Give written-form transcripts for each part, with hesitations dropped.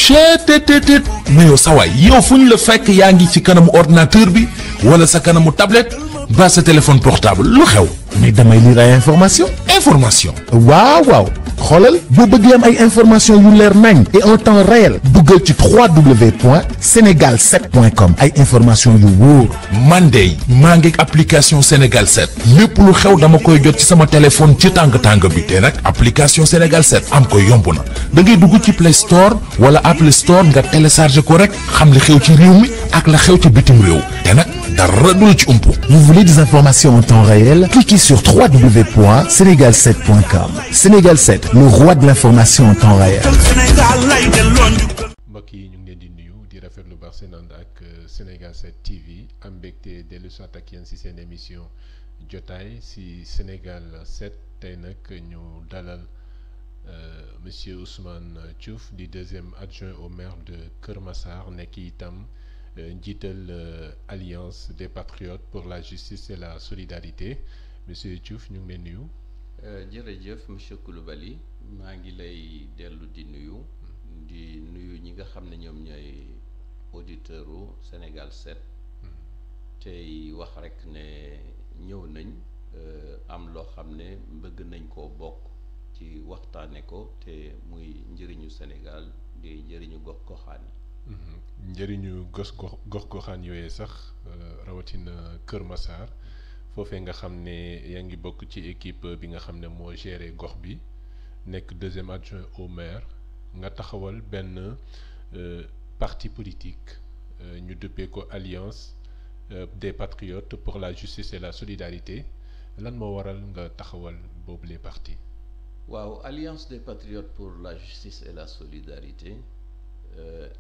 cheetetetet mais yow sawaay yow fu ñu la fekk yaa ngi ci kanamu ordinateur bi wala sa kanamu tablette ba sa téléphone portable lu xew mais damay lire ay information waaw xoolal boo bëggee am ay information yu leer nañ et en temps réel duggal ci www.senegal7.com ay information yu wóor man de maa ngi application Sénégal 7 lépp lu xew dama koy jot ci sama téléphone ci tàng bi te nag application Sénégal 7 am ko yomb na da ngay dugg ci Play Store wala Apple Store nga télécharge ko rek xam li xew ci réew mi ak la xew ci bitim réew te nag dara du la ci umpu. Vous voulez des informations en temps réel? Cliquez sur www.senegal7.com. Sénégal 7, le roi de l'information en temps réel. mbokk yi ñu ngi leen di nuyu di rafetlu baax seen ànd ak Sénégal 7 TV am mbégte dellu soit ak yéen si seen émission jotaay si Sénégal 7 tey nag ñu dalal monsieur Ousmane Diouf di deuxième adjoint au maire de Kër Massar nekk itam njiital Alliance des Patriotes pour la Justice et la Solidarité monsieur Diouf ñu ngi leen nuyu. jërëjëf monsieur Coulibaly maa ngi lay dellu di nuyu ñi nga xam ne ñoom ñooy auditeurs u Sénégal 7 tey wax rek ne ñëw nañ am loo xam ne bëgg nañ koo bokk ci waxtaane ko te muy njëriñu Sénégal di njëriñu gox-goxaan yi. njëriñu gox-goxaan yooyee sax rawatina Kër Massar foofee nga xam ne yaa ngi bokk ci équipe bi nga xam ne moo géré gox bi nekk deuxième adjoint au maire nga taxawal benn parti politique ñu duppee ko Alliance des Patriotes pour la Justice et la Solidarité lan moo waral nga taxawal boobu les partis. waaw Alliance des Patriotes pour la Justice et la Solidarité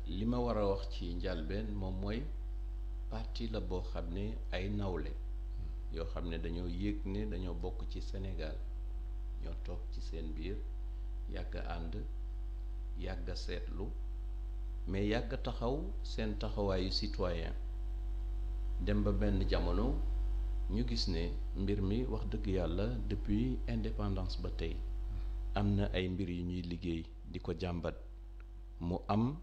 li ma war a wax ci njëlbeen moom mooy parti la boo xam ne ay nawle yoo xam ne dañoo yëg ne dañoo bokk ci Sénégal ñoo toog ci seen biir yàgg ànd yàgg seetlu mais yàgg taxaw seen taxawaayu citoyen dem ba benn jamono ñu gis ne mbir mi wax dëgg yàlla depuis indépendance ba tey am na ay mbir yu ñuy liggéey di ko jàmbat mu am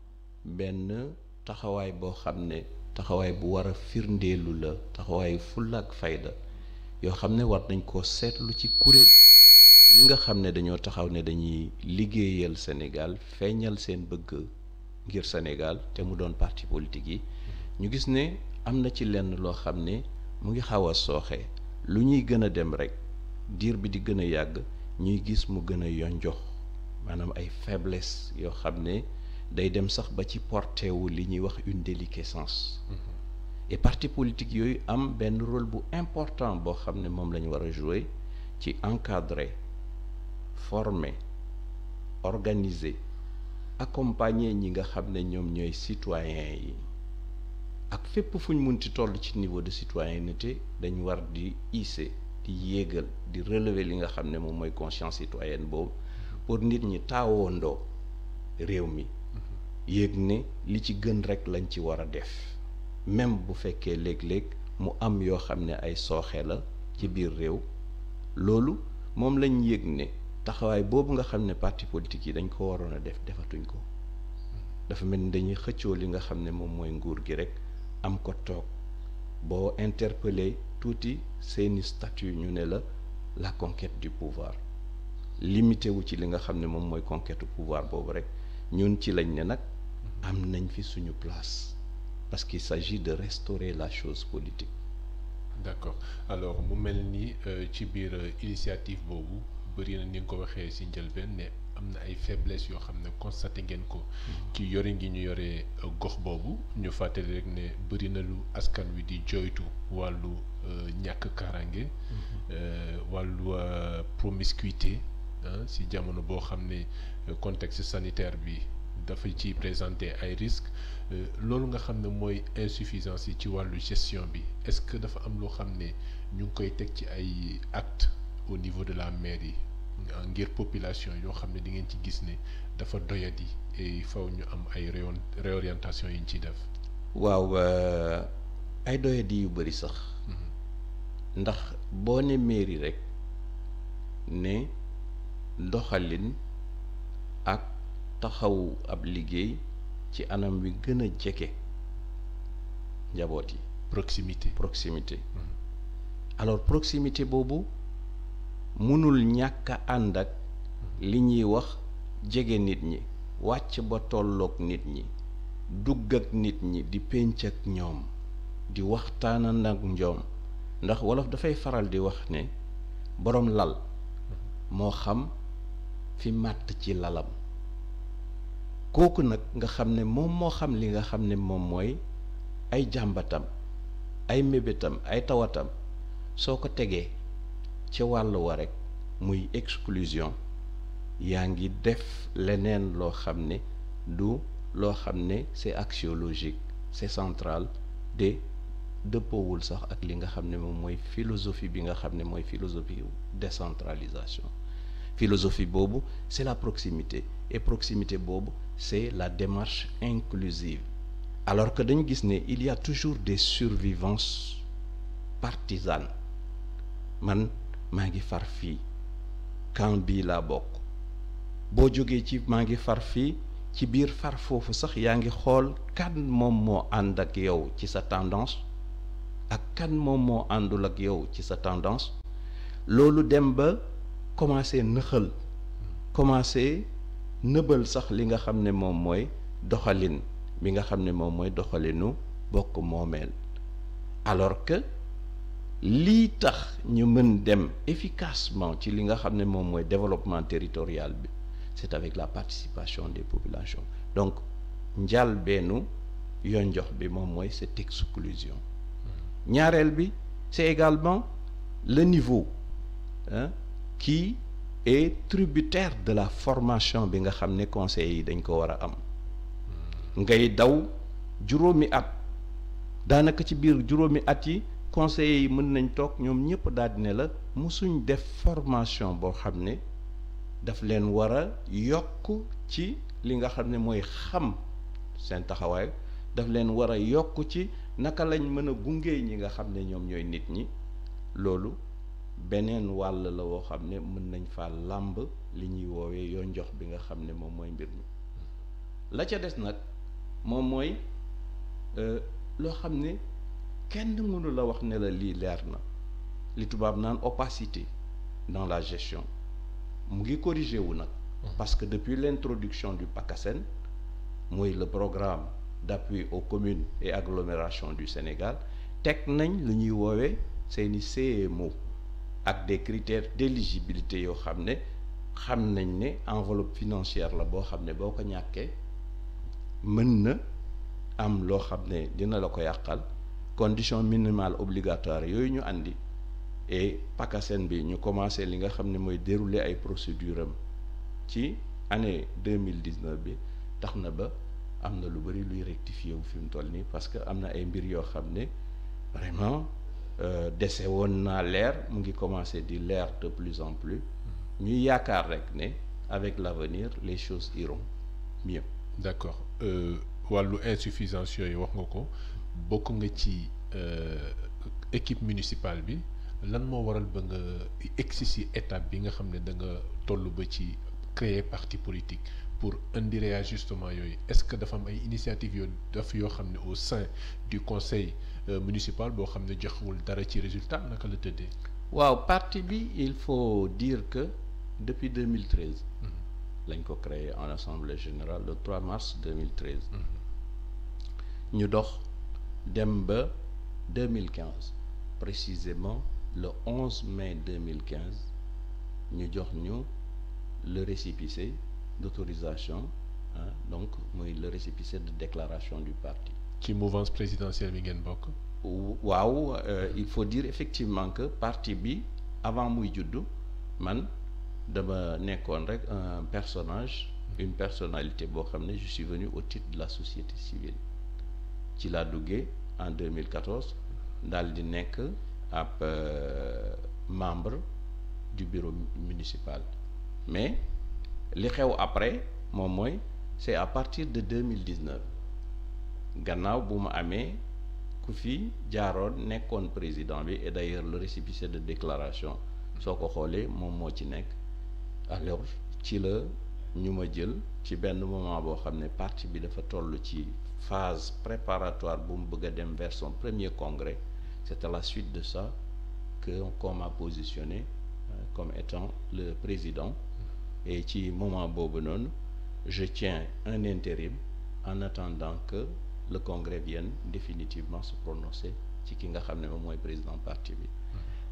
benn taxawaay boo xam ne taxawaay bu war a firndeelu la taxawaayu fulla ak fayda yoo xam ne war nañ koo seetlu ci kuréel yi nga xam ne dañoo taxaw ne dañuy liggéeyal Sénégal feeñal seen bëgg ngir Sénégal te mu doon parti politique yi ñu gis ne am na ci lenn loo xam ne mu ngi xaw a sooxe lu ñuy gën a dem rek diir bi di gën a yàgg ñuy gis mu gën a yonjox maanaam ay faiblesse yoo xam ne day dem sax ba ci porté wu li ñuy wax une déliquescence et parti politique yooyu am benn rôle bu important boo xam ne moom la ñu war a jouer ci encadrer former organiser accompagner ñi nga xam ne ñoom ñooy citoyens yi ak fépp fu ñu munti toll ci niveau de citoyenneté dañu war di hisser di yéegal di relever li nga xam ne moom mooy conscience citoyenne boobu pour nit ñi taawoondoo réew mi yéeg ne li ci gën rek lañ ci war a def même bu fekkee léeg-léeg mu am yoo xam ne ay sooxe la ci biir réew loolu moom lañ yëg ne taxawaay boobu nga xam ne parti politique yi dañ ko waroon a def defatuñ ko dafa mel ni dañuy xëccoo li nga xam ne moom mooy nguur gi rek am ko toog boo interpellé tuuti seeni statut ñu ne la conquête du pouvoir limité wu ci li nga xam ne moom mooy conquête du pouvoir boobu rek ñun ci lañ ne nag am nañ fi suñu place parce qu'il s'agit de restaurer la chose politique. D'accord alors mu mel ni ci biir initiative boobu bëri na ni nga ko waxee ci njëlbeen ne am na ay faiblesses yoo xam ne constaté ngeen ko ci yore ngi ñu yore gox boobu ñu fàttali rek ne bëri na lu askan wi di joytu wàllu ñàkk kaaraange wàllu promiscuité ci jamono boo xam ne contexte sanitaire bi dafa ci présenter ay risques loolu nga xam ne mooy insuffisance yi ci wàllu gestion bi est-ce que dafa am loo xam ne ñu ngi koy teg ci ay actes au niveau de la mairie ngir population yoo xam ne di ngeen ci gis ne dafa doyadi et faw ñu am ay réorientation yi ñu ciy def. waaw ay doyadi yu bëri sax. ndax boo ne mairie rek ne doxalin ak taxawu ab liggéey ci anam wi gën a jege njaboot yi. proximité. Alors proximité boobu mënul ñàkk a ànd ak li ñuy wax jege nit ñi, wàcc ba tolloog nit ñi, dugg ak nit ñi, di pénc ak ñoom, di waxtaan ak ñoom. Ndax wolof dafay faral di wax ne boroom lal moo xam fi màtt ci lalam. kooku nag nga xam ne moom moo xam li nga xam ne moom mooy ay jàmbatam, ay mébétam, ay tawatam, soo ko tegee ca wàll wa rekk muy exclusion, yaa ngi def leneen loo xam ne du loo xam ne c'est axiologique, c'est central, de dëppoowul sax ak li nga xam ne moom mooy philosophie bi nga xam ne mooy philosophie décentralisation. Philosophie boobu c'est la proximité, et proximité boobu c'est la démarche inclusive. Alors que dañu gis ne il y a toujours des survivances partisanes. Man maa ngi far fii, camp bii laa bokk. boo jógee ci maa ngi far fii, ci biir far foofu sax yaa ngi xool kan moom moo ànd ak yow ci sa tendance ak kan moom moo àndul ak yow ci sa tendance. loolu dem ba commencé nëxal, commencé nëbal sax li nga xam ne moom mooy doxalin bi nga xam ne moom mooy doxalinu bokk moomeel. Alors que lii tax ñu mën dem efficacement ci li nga xam ne moom mooy développement territorial bi, c'est avec la participation des populations. Donc njàlbeenu yonjox bi moom mooy cette exclusion. ñaareel bi c'est également le niveau qui est tributaire de la formation bi nga xam ne conseils yi dañ ko war a am. ngay daw juróomi at, daanaka ci biir juróomi at yi conseillers yi mën nañ toog ñoom ñëpp daal di ne la musuñ def formation boo xam ne daf leen war a yokk ci li nga xam ne mooy xam seen taxawaay, daf leen war a yokk ci naka lañ mën a gungee ñi nga xam ne ñoom ñooy nit ñi. loolu beneen wàll la woo xam ne mën nañ fa làmb li ñuy woowee yoo njox bi nga xam ne moom mooy mbir mi. la ca des nag moom mooy loo xam ne kenn mënu la wax ne la lii leer na, li tubaab naan opacité dans la gestion. mu ngi corrigé wu nag, parce que depuis l'introduction du PACASEN, mooy le programme d'appui aux communes et agglomérations du Sénégal, teg nañ lu ñuy woowee seeni CMO ak des critères d'éligibilité yoo xam ne xam nañ ne enveloppe financière la boo xam ne boo ko ñàkkee mën na am loo xam ne dina la ko yàqal. Condition minimale obligatoire yooyu ñu andi, et PACASEN bi ñu commencé li nga xam ne mooy dérouler ay procédures am ci année 2019 bi, tax na ba am na lu bari luy rectifier wu fi mu toll nii, parce que am na ay mbir yoo xam ne vraiment dese woon naa leer, mu ngi commencé di leer de plus en plus. ñuy yaakaar rek ne avec l'avenir les choses iront mieux. D'accord. Wàllu insuffisance yooyu wax nga ko, bokk nga ci équipe municipale bi. Lan moo waral ba nga egsi ci étape bi nga xam ne da nga toll ba ci créer parti politique pour indi réajustement yooyu? Est-ce que dafa am ay initiatives yoo def yoo xam ne au sein du conseil municipal boo xam ne joxewul dara ci résultat, naka la tëddee? waaw, parti bi il faut dire que depuis 2013 lañ ko créé en assemblée générale le 3 mars 2013. ñu dox dem ba 2015 précisément le 11 mai 2015 ñu jox ñu le récépissé d'autorisation, donc mooy le récépissé de déclaration du parti. ci mouvance présidentielle bi ngeen bokk? waaw, il faut dire effectivement que parti bi avant muy juddu man dama nekkoon rek un personnage, une personnalité boo xam ne je suis venu au titre de la société civile. ci laa duggee en 2014 daal di nekk ab membre du bureau municipal. Mais li xew après moom mooy c'est à partir de 2019 gannaaw bu ma amee ku fi jaaroon nekkoon président bi, et d'ailleurs le récépissé de déclaration soo ko xoolee moom moo ci nekk. Alors ci la ñu ma jël ci benn moment boo xam ne parti bi dafa toll ci phase préparatoire bu mu bëgg a dem vers son premier congrès. C'est à la suite de ça qu'on m'a positionné comme étant le président. Et ci moment boobu noonu je tiens un intérim en attendant que le congrès vienne définitivement se prononcer ci ki nga xam ne moom mooy président parti bi.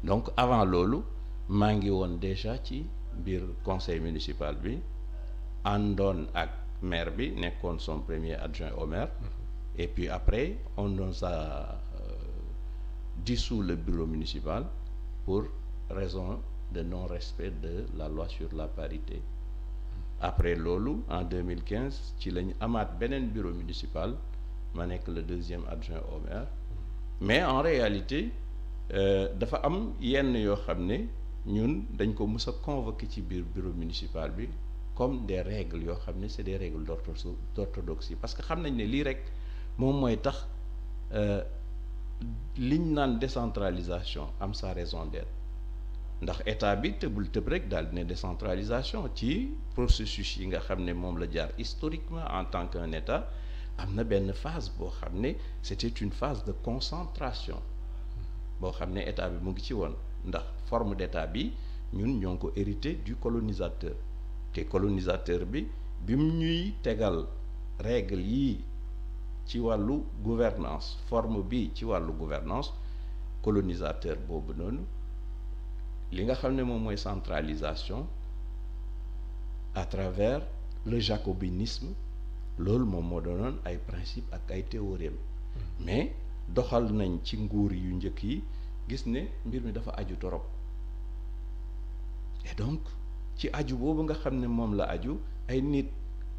Donc avant loolu maa ngi woon déjà ci biir conseil municipal bi àndoon ak maire bi nekkoon son premier adjoint au maire. Et puis après on nous a dissous le bureau municipal pour raison de non-respect de la loi sur la parité. Après loolu en 2015 ci lañu amaat beneen bureau municipal ma nekk le deuxième adjoint au maire. Mais en réalité dafa am yenn yoo xam ne ñun dañ ko mës a convoqué ci biir bureau municipal bi comme des règles yoo xam ne c'est des règles d'orthodoxie parce que xam nañ ne lii rek moom mooy tax liñ naan décentralisation am sa raison d'être ndax état bi tëbul tëb rek daal dina décentralisation ci processus yi nga xam ne moom la jaar historiquement en tant qu'un état am na benn phase boo xam ne c'était une phase de concentration boo xam ne état bi mu ngi ci woon ndax forme d'état bi ñun ñoo ngi ko hérité du colonisateur te colonisateur bi mu ñuy tegal règle yi ci wàllu gouvernance forme bi ci wàllu gouvernance colonisateur boobu noonu li nga xam ne moom mooy centralisation à travers le jacobinisme loolu moom moo doonoon ay principe ak ay théorème mais doxal nañ ci nguur yu njëkk yi gis ne mbir mi dafa aju torop et donc ci aju boobu nga xam ne moom la aju ay nit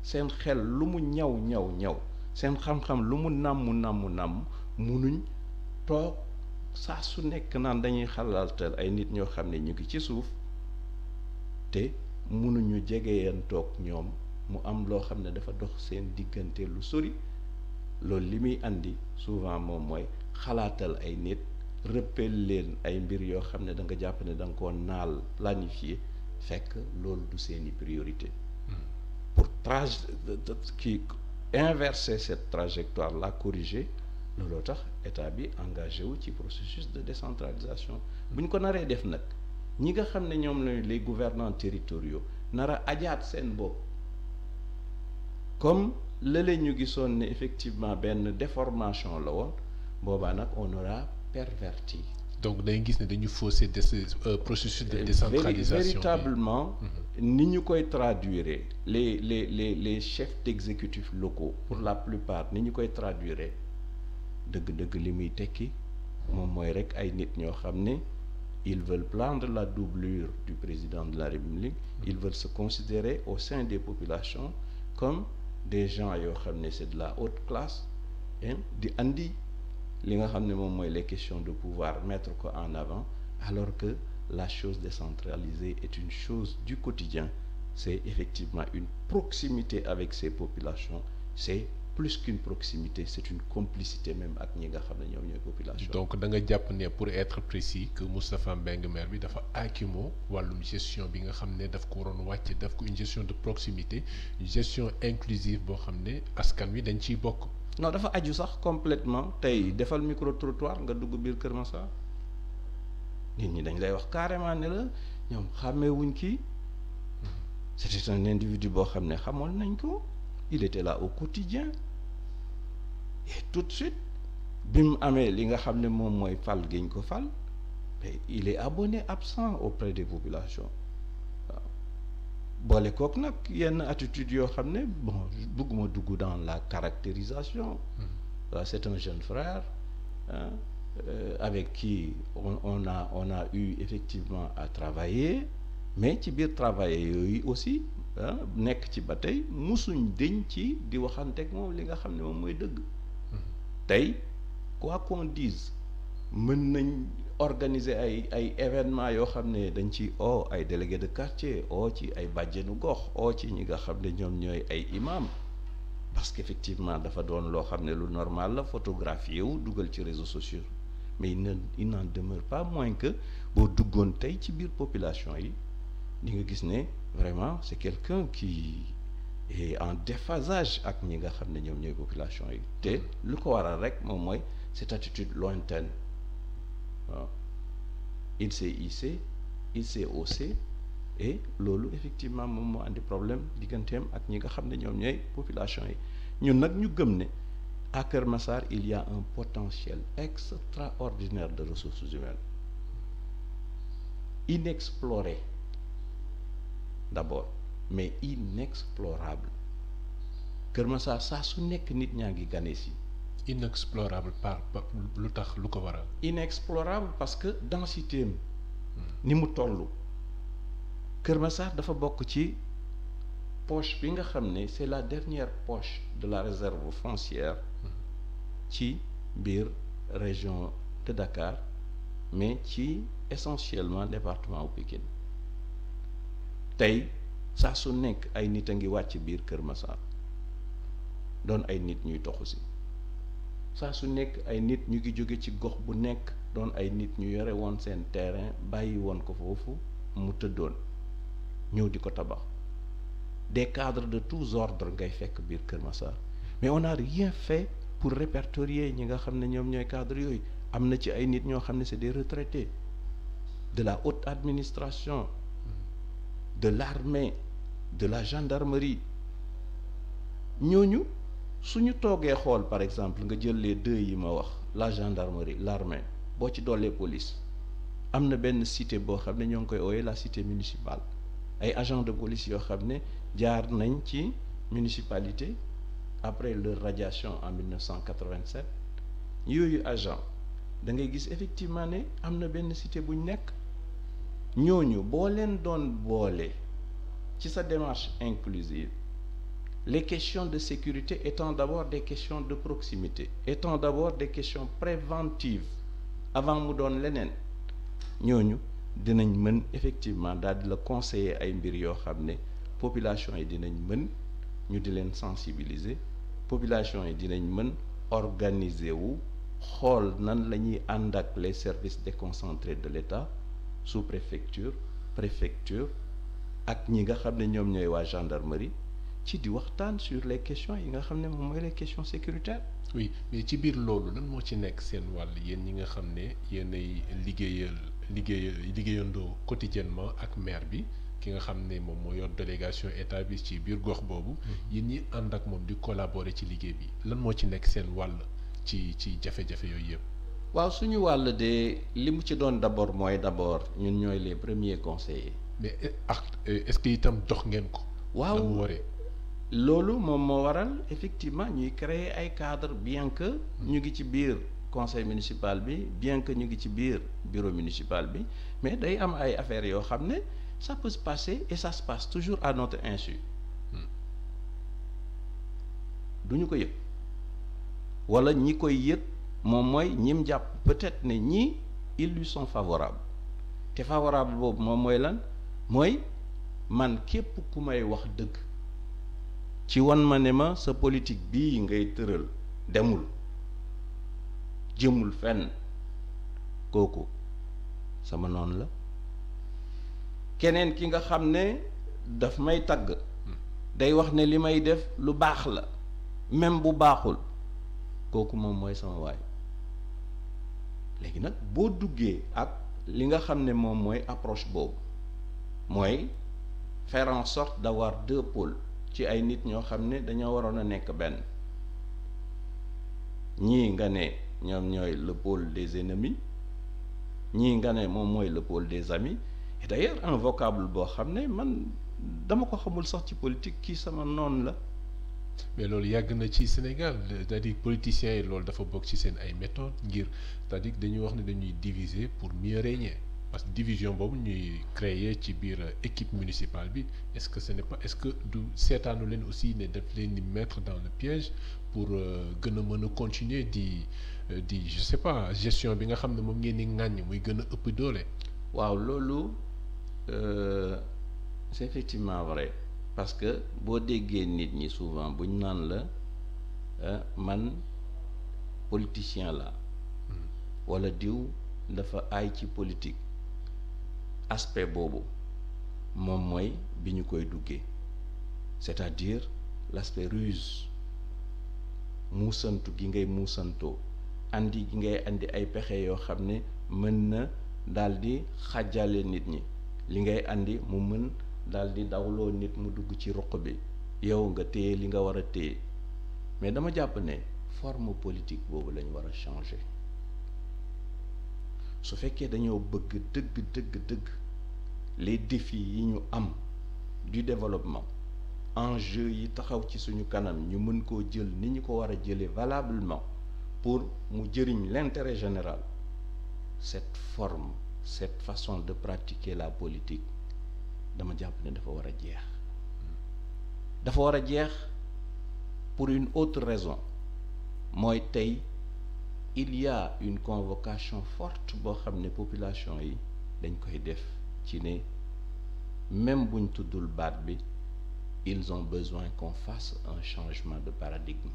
seen xel lu mu ñaw seen xam-xam lu mu nàmm munuñ toog saa su nekk naan dañuy xalaltal ay nit ñoo xam ne ñu ngi ci suuf te munuñu jegeyeen toog ñoom mu am loo xam ne dafa dox seen diggante lu sori loolu li muy andi souvent moom mooy xalaatal ay nit rëppel leen ay mbir yoo xam ne da nga jàpp ne da nga koo naal planifier fekk loolu du seeni priorité pour inverser cette trajectoire la corriger looloo tax état bi engagé wu ci processus de décentralisation bu ñu ko naree def nag ñi nga xam ne ñoom la les gouvernants territoriaux nara ajaat seen bopp comme lële ñu gisoon ne effectivement benn déformation la woon boobaa nag on aura perverti. Donc dañuy gis ne dañu fausser processus de décentralisation véritablement ni ñu koy traduire les chefs d'exécutifs locaux pour la plupart ni ñu koy traduire dëgg-dëgg li muy tekki moom mooy rek ay nit ñoo xam ne ils veulent prendre la doublure du président de la République ils veulent se considérer au sein des populations comme des gens yoo xam ne c'est de la haute classe di andi li nga xam ne moom mooy les questions de pouvoir mettre ko en avant alors que la chose décentralisée est une chose du quotidien c'est effectivement une proximité avec ces populations c'est plus qu'une proximité c'est une complicité même ak ñi nga xam ne ñoom ñooy population. Donc da nga jàpp ne pour être précis que Moustapha Mbengue maire bi dafa aakimoo wàllum gestion bi nga xam ne daf ko waroon wàcce daf ko une gestion de proximité une gestion inclusive boo xam ne askan wi dañ ciy bokk. Non dafa aju sax complètement tey defal micro trottoir nga dugg biir Kër Massar nit ñi dañ lay wax carrément ne la ñoom xàmmeewuñ kii c'était un individu boo xam ne xamoon nañ ko il était là au quotidien et tout de suite bi mu amee li nga xam ne moom mooy fal giñ ko fal mais il est abonné absent auprès des populations waaw boole kook nag yenn attitude yoo xam ne bon bëgguma dugg dans la caractérisation waaw c'est un jeune frère avec qui on a eu effectivement à travailler mais ci biir travailler yooyu aussi nekk ci ba tey musuñ deñ ci di waxanteeg moom li nga xam ne moom mooy dëgg tey quoi qu'on dise mën nañ organiser ay événements yoo xam ne dañ ci ay délégués de quartier ci ay bàjjenu gox ci ñi nga xam ne ñoom ñooy ay imam parce qu'effectivement dafa doon loo xam ne lu normal la photographier wu dugal ci réseaux sociaux mais il n'en demeure pas moins que boo duggoon tey ci biir population yi di nga gis ne vraiment c'est quelqu'un qui est en déphasage ak ñi nga xam ne ñoom ñooy population yi te lu ko waral rek moom mooy cette attitude lointaine waaw il s'est hissé il s'est haussé et loolu effectivement moom moo andi problème digganteem ak ñi nga xam ne ñoom ñooy population yi ñun nag ñu gëm ne à Keur Massar il y a un potentiel extraordinaire de ressources humaines inexploré d'abord mais inexplorable Keur Massar saa su nekk nit ñaa ngi gane si inexplorable par lu tax lu ko waral. inexplorable parce que densité am ni mu toll Keur Massar dafa bokk ci poche bi nga xam ne c'est la dernière poche de la réserve foncière ci biir région de Dakar mais ci essentiellement département wu Pikine tey saa su nekk ay nit a ngi wàcc biir Keur Massar doon ay nit ñuy toxu si saa su nekk ay nit ñu ngi jóge ci gox bu nekk doon ay nit ñu yore woon seen terrain bàyyi woon ko foofu mu tëddoon ñëw di ko tabax des cadres de tous ordres ngay fekk biir Keur Massar mais on n'a rien fait pour répertorier ñi nga xam ne ñoom ñooy cadres yooyu am na ci ay nit ñoo xam ne c'est des retraités de la haute administration de l'armée de la gendarmerie ñooñu suñu toogee xool par exemple nga jël les deux yi ma wax la gendarmerie l'armée boo ci dollee police am na benn cité boo xam ne ñoo ngi koy ooyee la cité municipale ay agents de police yoo xam ne jaar nañ ci municipalité après leur radiation en 1987 yooyu agent da ngay gis effectivement ne am na benn cité buñ nekk ñooñu boo leen doon boole ci sa démarche inclusive les questions de sécurité étant d'abord des questions de proximité étant d'abord des questions préventives avant mu doon leneen ñooñu dinañ mën effectivement daal di la conseiller ay mbir yoo xam ne population yi dinañ mën ñu di leen sensibiliser population yi dinañ mën organiser wu xool nan la ñuy ànd ak les services déconcentrés de l'État sous-préfecture préfecture ak ñi nga xam ne ñoom ñooy waa gendarmerie ci di waxtaan sur les questions yi nga xam ne moom mooy les questions sécuritaires. oui mais ci biir loolu lan moo ci nekk seen wàll yéen ñi nga xam ne yéenay liggéeyandoo quotidiennement ak maire bi ki nga xam ne moom moo yor délégation état bi ci biir gox boobu. yéen ñi ànd ak moom di collaborer ci liggéey bi lan moo ci nekk seen wàll ci jafe-jafe yooyu yëpp. waaw suñu wàll de li mu ci doon d'abord mooy d'abord ñun ñooy les premiers conseillers. mais est-ce que itam dox ngeen ko. waaw na mu waree. loolu moom moo waral effectivement ñuy créer ay cadres bien que ñu ngi ci biir conseil municipal bi bien que ñu ngi ci biir bureau municipal bi mais day am ay affaires yoo xam ne ça peut se passer et ça se passe toujours à notre insu duñu ko yëg wala ñi koy yëg moom mooy ñim jàpp peut-être ne ñii ils lui sont favorables te favorable boobu moom mooy lan mooy man képp ku may wax dëgg ci wan ma ne ma sa politique bii ngay tëral demul jëmul fenn kooku sama noonu la keneen ki nga xam ne daf may tagg day wax ne li may def lu baax la même bu baaxul kooku moom mooy sama waay léegi nag boo duggee ak li nga xam ne moom mooy approche boobu mooy faire en sorte d'avoir deux pôles ci ay nit ñoo xam ne dañoo waroon a nekk benn ñii nga ne ñoom ñooy le pôle des ennemis ñii nga ne moom mooy le pôle des amis et d'ailleurs un vocable boo xam ne man dama ko xamul sax ci politique kii sama noonu la. mais loolu yàgg na ci Sénégal c'est-à-dire politiciens yi loolu dafa bokk ci seen ay méthodes ngir c'est-à-dire dañuy wax ne dañuy diviser pour mieux régner parce que division boobu ñuy créer ci biir équipe municipale bi est-ce que ce n'est pas est-ce que du seetaanu leen aussi ne daf leen di mettre dans le piège pour gën a mën a continuer di je sais pas gestion bi nga xam ne moom ngeen di ŋàññ muy gën a ëpp doole. waaw loolu c'est effectivement vrai parce que boo déggee nit ñi souvent buñ naan la man politicien la wala diw dafa aay ci politique aspect boobu moom mooy bi ñu koy duggee, c'est-à-dire l'aspect ruse, muusantu gi ngay muusantoo, andi gi ngay andi ay pexe yoo xam ne mën na daal di xàjjale nit ñi, li ngay andi mu mën daal di dawloo nit mu dugg ci ruq bi, yow nga téye li nga war a téye. Mais dama jàpp ne forme politique boobu lañ war a changer su fekkee dañoo bëgg dëgg les défis yi ñu am du développement, enjeux yi taxaw ci suñu kanam ñu mën koo jël ni ñu ko war a jëlee valablement pour mu jëriñ l'intérêt général. Cette forme, cette façon de pratiquer la politique dama jàpp ne dafa war a jeex. Dafa war a jeex pour une autre raison, mooy tey il y a une convocation forte boo xam ne population yi dañ koy def ci ne même buñ tuddul baat bi, ils ont besoin qu'on fasse un changement de paradigme.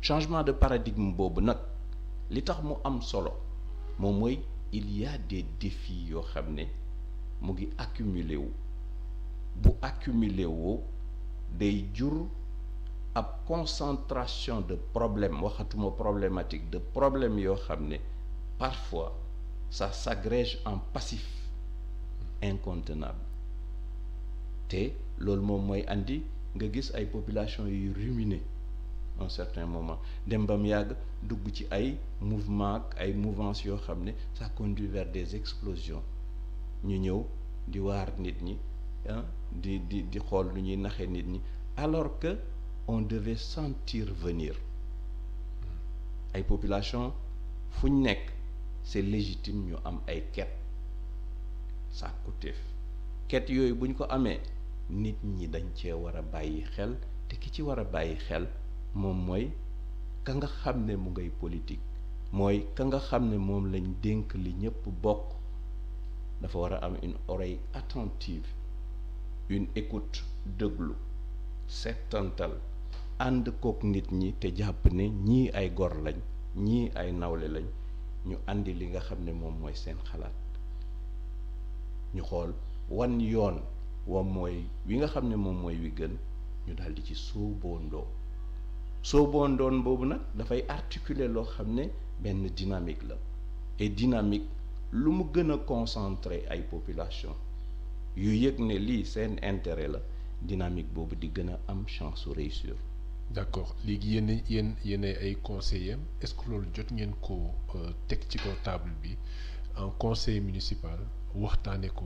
Changement de paradigme boobu nag li tax mu am solo moom mooy il y a des défis yoo xam ne mu ngi accumulé wu, bu accumulé wu day jur ab concentration de problèmes, waxatuma problématique, de problèmes yoo xam ne parfois ça s'agrège en passif incontenable. te loolu moom mooy andi nga gis ay population yu ruminer un certain moment, dem bam yàgg dugg ci ay mouvement ak ay mouvances yoo xam ne ça conduit vers des explosions. ñu ñëw di waar nit ñi di xool lu ñuy naxee nit ñi, alors que on devait sentir venir. ay population fu ñu nekk c'est légitime ñu am ay quête sàkkuteef, quête yooyu buñ ko amee nit ñi dañ cee war a bàyyi xel, te ki ci war a bàyyi xel moom mooy ka nga xam ne mu ngay politique, mooy ka nga xam ne moom lañ dénk li ñëpp bokk. dafa war a am une oreille attentive, une écoute déglu, settantal, ànd kook nit ñi te jàpp ne ñii ay gor lañ, ñii ay nawle lañ, ñu andi li nga xam ne moom mooy seen xalaat. ñu xool wan yoon wa mooy wi nga xam ne moom mooy wi gën, ñu daal di ci sóoboondoo boobu nag dafay articuler loo xam ne benn dynamique la. et dynamique lu mu gën a concentrer ay population yu yëg ne lii seen intérêt la, dynamique boobu di gën a am chance su réussir. d'accord, léegi yéen ay conseillers, est-ce que loolu jot ngeen ko teg ci kaw table bi en conseil municipal waxtaane ko,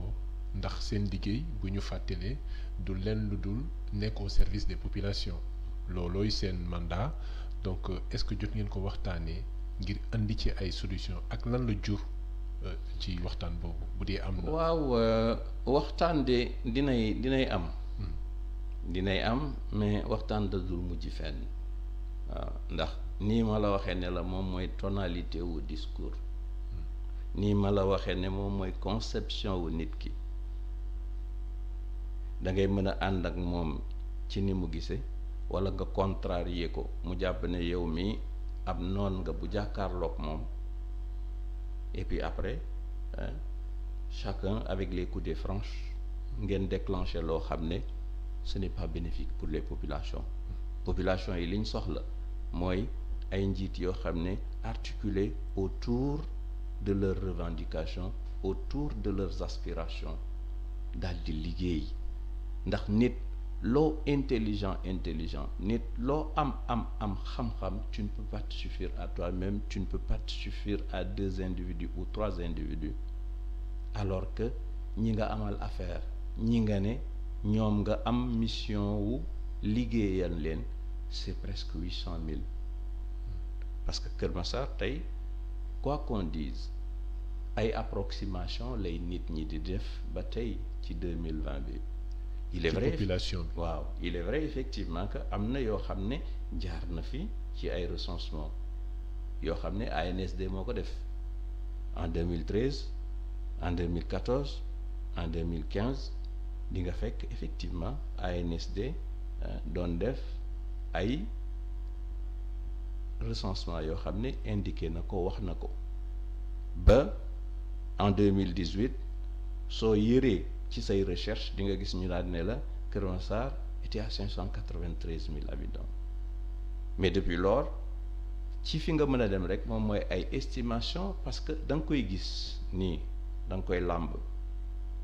ndax seen liggéey bu ñu fàttalee du leen lu dul nekk au service des populations, loolooy seen mandat. donc est-ce que jot ngeen ko waxtaanee ngir andi ci ay solutions ak lan la jur ci waxtaan boobu bu dee am na? waaw, waxtaan de dinay am. dinay am, mais waxtaan da dul mujj fenn. waaw, ndax nii ma la waxee ne la moom mooy tonalité wu discours, nii ma la waxee ne moom mooy conception wu nit ki. da ngay mën a ànd ak moom ci ni mu gisee, wala nga contrarier ko mu jàpp ne yow mii ab noon nga bu jàkkaarloog moom. et puis après chacun avec les coudées franches ngeen déclencher loo xam ne ce n'est pas bénéfique pour les populations. population yi liñ soxla mooy ay njiit yoo xam ne articulés autour de leurs revendications, autour de leurs aspirations, daal di liggéey. ndax nit loo intelligent, nit loo am xam-xam, tu ne peux pas te suffire à toi-même, tu ne peux pas te suffire à 2 individus ou 3 individus, alors que ñi nga amal affaire, ñi nga ne ñoom nga am mission wu liggéeyal leen, c'est presque 800 000. parce que Kër Massar tey quoi qu'on dise ay approximation lay nit ñi di def ba tey ci 2020 bi. il est vrai population bi. waaw, il est vrai effectivement que am na yoo xam ne jaar na fi ci ay recensement yoo xam ne ANSD moo ko def en 2013, en 2014, en 2015 di nga fekk effectivement ANSD doon def ay recensement yoo xam ne indiqué na ko, wax na ko ba en 2018 soo yëree ci say recherche di nga gis ñu daal ne la Kër Massar était à 593 000 habitants mais depuis lors ci fi nga mën a dem rek moom mooy ay estimation parce que da nga koy gis nii da nga koy làmb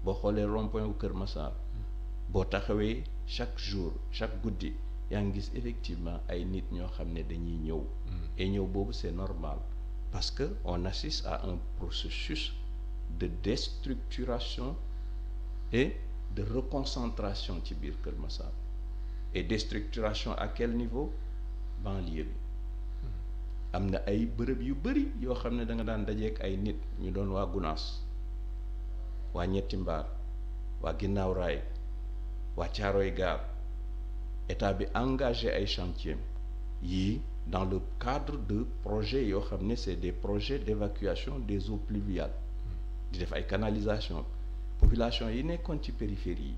boo xoolee rond-point wu Kër Massar boo taxawee chaque jour chaque guddi yaa ngi gis effectivement ay nit ñoo xam ne dañuy ñëw et ñëw boobu c'est normal parce que on assiste à un processus de déstructuration et de reconcentration ci biir Kër Massar et déstructuration à quel niveau banlieue bi am na ay bërëb yu bëri yoo xam ne da nga daan dajeek ay nit ñu doon waa Gunaas waa Ñetti Mbaar waa Ginnaaw Raay waa Caaroy Gaar état bi engagé ay chantiers yii dans le cadre de projets yoo xam ne c'est des projets d'évacuation des eaux pluviales di def ay canalisation population yi nekkoon ci périphérie yi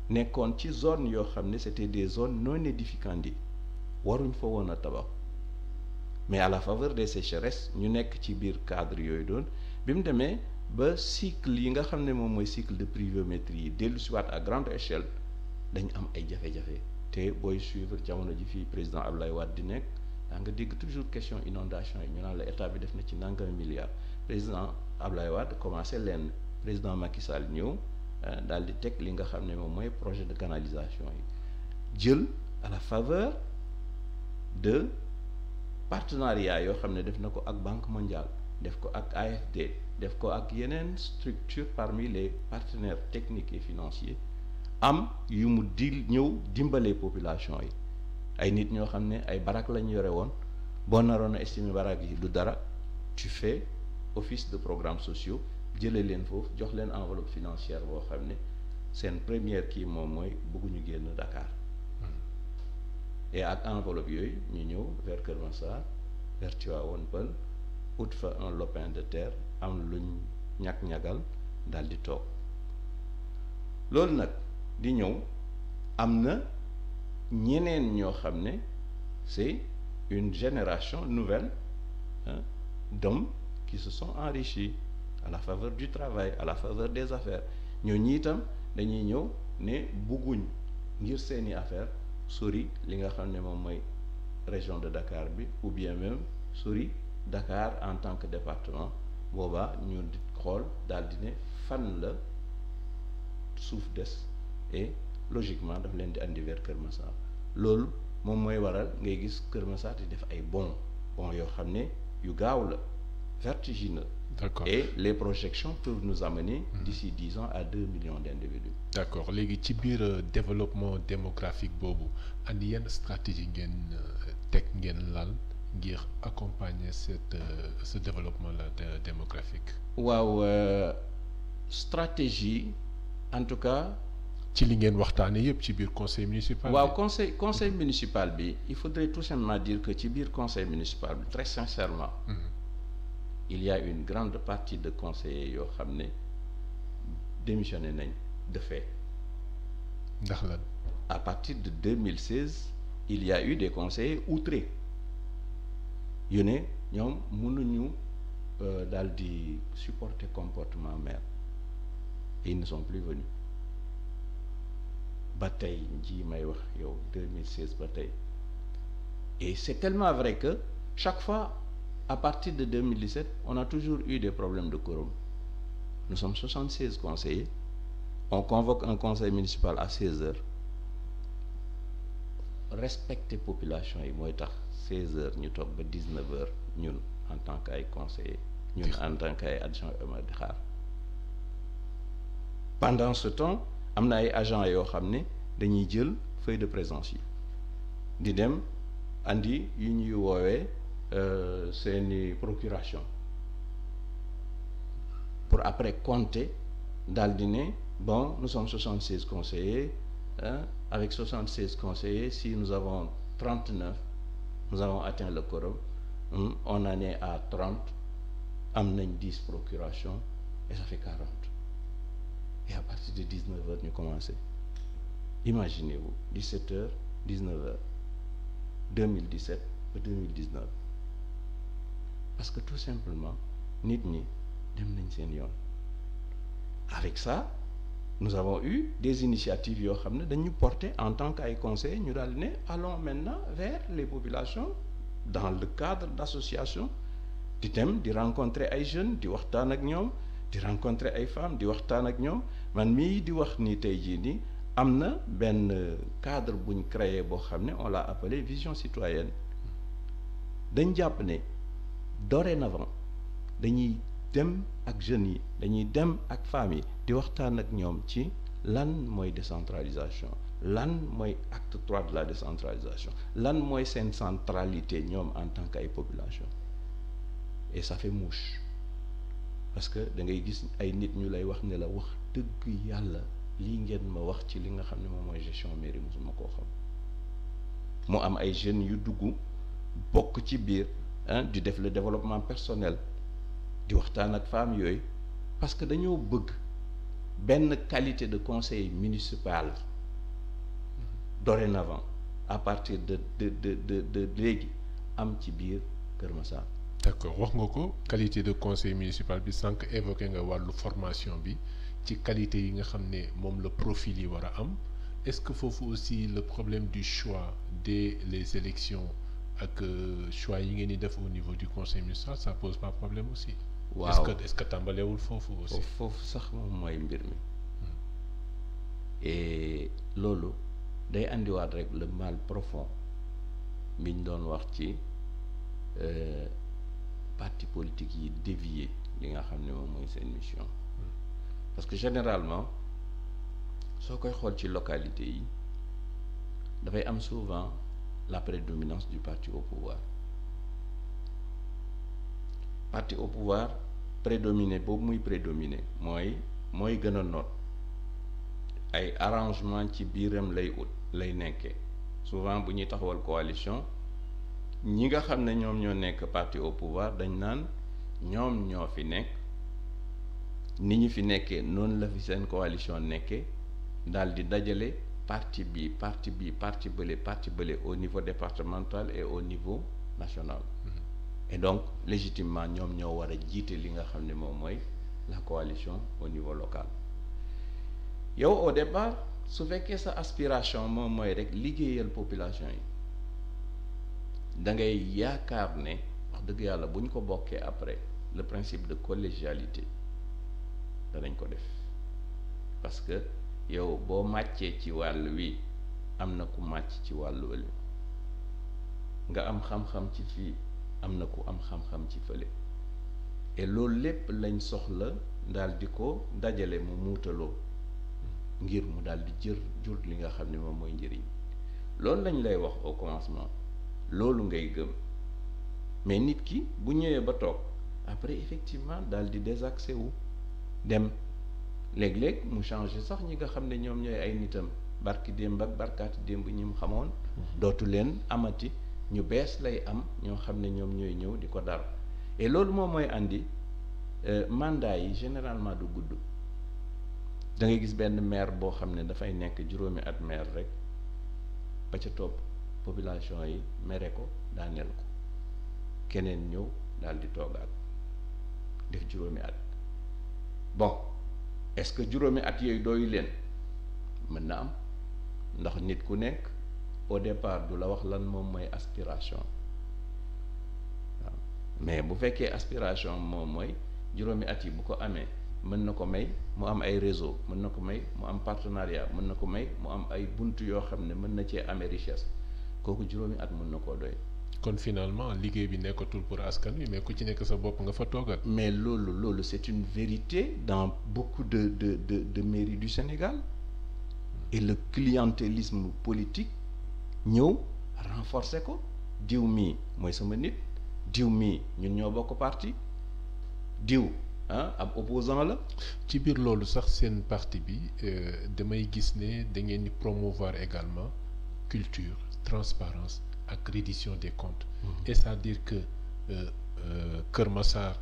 nekkoon ci zone yoo xam ne c'était des zones non édificantes waruñ fa woon a tabax mais à la faveur des sécheresses ñu nekk ci biir cadre yooyu doon bi mu demee ba cycle yi nga xam ne moom mooy cycle de pluviométrie yi dellu siwaat à grande échelle dañ am ay jafe-jafe te booy suivre jamono ji fii président Abdoulaye Wade di nekk daa nga dégg toujours question inondation yi ñu naan la état bi def na ci nangami milliards président Abdoulaye Wade commencé leen président Macky Sall ñëw daal di teg li nga xam ne moom mooy projet de canalisation yi jël à la faveur de partenariat yoo xam ne def na ko ak Banque mondiale def ko ak AFD def ko ak yeneen structure parmi les partenaires techniques et financiers am yu mu ñëw dimbalee population yi ay nit ñoo xam ne ay barak lañ yore woon boo naroon a estimer barak yi du dara tu fais office de programmes sociaux jëlee leen foofu jox leen enveloppe financière boo xam ne seen première kii moom mooy bëgguñu génn Dakar et ak enveloppe yooyu ñu ñëw vers Kër Massar vers Tivaouane Peulh ut fa un lopin de terre am luñ ñag-ñagal daal di toog loolu nag di ñëw am na ñeneen ñoo xam ne c'est une génération nouvelle d'hommes qui se sont enrichis à la faveur du travail à la faveur des affaires ñooñu itam dañuy ñëw ne bugguñ ngir seeni affaire sori li nga xam ne moom mooy région de Dakar bi ou bien même sori Dakar en tant que département boobaa ñu di xool daal di ne fan la suuf des et logiquement daf leen di andi vers Kër Massar loolu moom mooy waral ngay gis Kër Massar di def ay bons yoo xam ne yu gaaw la vertigineux. D'accord. Et les projections peuvent nous amener d'ici 10 ans à 2 millions d'individus. D'accord. léegi ci biir développement démographique boobu andi yenn stratégie ngeen teg ngeen lal ngir accompagner ce développement là démographique. waaw stratégie en tout cas. ci li ngeen waxtaanee yëpp ci biir conseil municipal. waaw conseil municipal bi il faudrait tout simplement dire que ci biir conseil municipal bi très sincèrement. Il y a une grande partie de conseillers yoo xam ne démissionné nañ de fait. ndax lan. À partir de 2016 il y a eu des conseillers outrés yu ne ñoom mënuñu daal di supporter comportement maire et ils ne sont plus venus ba tey ji may wax yow 2016 ba tey et c'est tellement vrai que chaque fois. À partir de 2017, on a toujours eu des problèmes de quorum. Nous sommes 76 conseillers. On convoque un conseil municipal à 16 heures. Respecter population yi mooy tax 16 heures ñu toog ba 19 heures ñun en tant qu'ay conseillers ñun en tant qu'ay adjoint au maire di xaar. Pendant ce temps am na ay agents yoo xam ne dañuy jël feuille de présence yi di dem andi yu ñuy woowee. Seeni procuration pour après compter daal di ne bon nous sommes 76 conseillers avec 76 conseillers si nous avons 39 nous avons atteint le quorum on en est à 30 am nañ 10 procurations et ça fait 40 et à partir de 19 heures ñu commencé imaginez-vous 17 heures 19 heures 2017 ba 2019 parce que tout simplement nit ñi dem nañ seen yoon avec ça nous avons eu des initiatives yoo xam ne dañu porter en tant qu'ay conseillers ñu daal ne allons maintenant vers les populations dans le cadre d'associations di dem di rencontrer ay jeunes di waxtaan ak ñoom di rencontrer ay femmes di waxtaan ak ñoom man mii di wax ni tey jii nii am na benn cadre buñ créé boo xam ne on l'a appelé vision citoyenne dañ jàpp ne dorénavant dañuy dem ak jeunes yi dañuy dem ak femmes yi di waxtaan ak ñoom ci lan mooy décentralisation lan mooy acte 3 de la décentralisation lan mooy seen centralité ñoom en tant qu'ay population et ça fait mouche parce que da ngay gis ay nit ñu lay wax ne la wax dëgg yàlla lii ngeen ma wax ci li nga xam ne moom mooy gestion mairie mosuma koo xam mu am ay jeunes yu dugg bokk ci biir di def le développement personnel di waxtaan ak femmes yooyu parce que dañoo bëgg benn qualité de conseil municipal dorénavant à partir de léegi am ci biir Kër Massar. d'accord wax nga ko qualité de conseil municipal bi sànq évoqué nga wàllu formation bi ci qualité yi nga xam ne moom la profil yi war a am est-ce que foofu aussi le problème du choix dès les élections ak choix yi ngeen di def au niveau du conseil municipal ça pose pas problème aussi. waaw est-ce que tàmbalewul foofu aussi. foofu sax moom mooy mbir mi et loolu day andiwaat rek le mal profond biñ doon wax ci parti politique yi dévier li nga xam ne moom mooy seen mission parce que généralement soo koy xool ci localité yi dafay am souvent la prédominance du parti au pouvoir parti au pouvoir prédominé boobu muy prédominé mooy gën a noot ay arrangement ci biiram lay nekkee souvent bu ñuy taxawal coalition ñi nga xam ne ñoom ñoo nekk parti au pouvoir dañ naan ñoom ñoo fi nekk ni ñu fi nekkee noonu la fi seen coalition nekkee daal di dajale parti bële au niveau départemental et au niveau national et donc légitimement ñoom ñoo war a jiite li nga xam ne moom mooy la coalition au niveau local yow au départ su fekkee sa aspiration moom mooy rek liggéeyal population yi da ngay yaakaar ne wax dëgg yàlla bu ñu ko bokkee après le principe de collégialité danañ ko def parce que yow boo màccee ci wàll wi am na ku màcc ci wàllu wële nga am xam-xam ci fii am na ku am xam-xam ci fële et loolu lépp lañ soxla daal di ko dajale mu muutaloo ngir mu daal di jur li nga xam ne moom mooy njëriñ loolu lañ lay wax au commencement loolu ngay gëm mais nit ki bu ñëwee ba toog après effectivement daal di désaxé wu dem léeg-léeg mu changé sax ñi nga xam ne ñoom ñooy ay nitam barki démb ak barkaati démb ñi mu xamoon dootu leen amati ñu bees lay am ñoo xam ne ñoom ñooy ñëw di ko dar et loolu moom mooy andi mandat yi généralement du gudd da ngay gis benn maire boo xam ne dafay nekk juróomi at maire rek ba ca topp population yi mere ko daaneel ko keneen ñëw daal di toogaat def juróomi at bon est-ce que juróomi at yooyu dooyu leen mën na am ndax nit ku nekk au départ du la wax lan moom mooy aspiration waaw mais bu fekkee aspiration moom mooy juróomi at yi bu ko amee mën na ko may mu am ay réseau mën na ko may mu am partenariat mën na ko may mu am ay bunt yoo xam ne mën na cee amee richesse kooku juróomi at mën na koo doy. kon finalement liggéey bi nekkatul pour askan wi mais ku ci nekk sa bopp nga fa toogal. mais loolu c'est une vérité dans beaucoup de mairies du Sénégal et le clientélisme politique ñëw renforcer ko diw mii mooy sama nit diw mii ñun ñoo bokk parti diw ab opposant la. ci biir loolu sax seen parti bi damay gis ne da ngeen di promouvoir également culture transparence ak reddition des comptes. Et c'est-à-dire que Kër Massar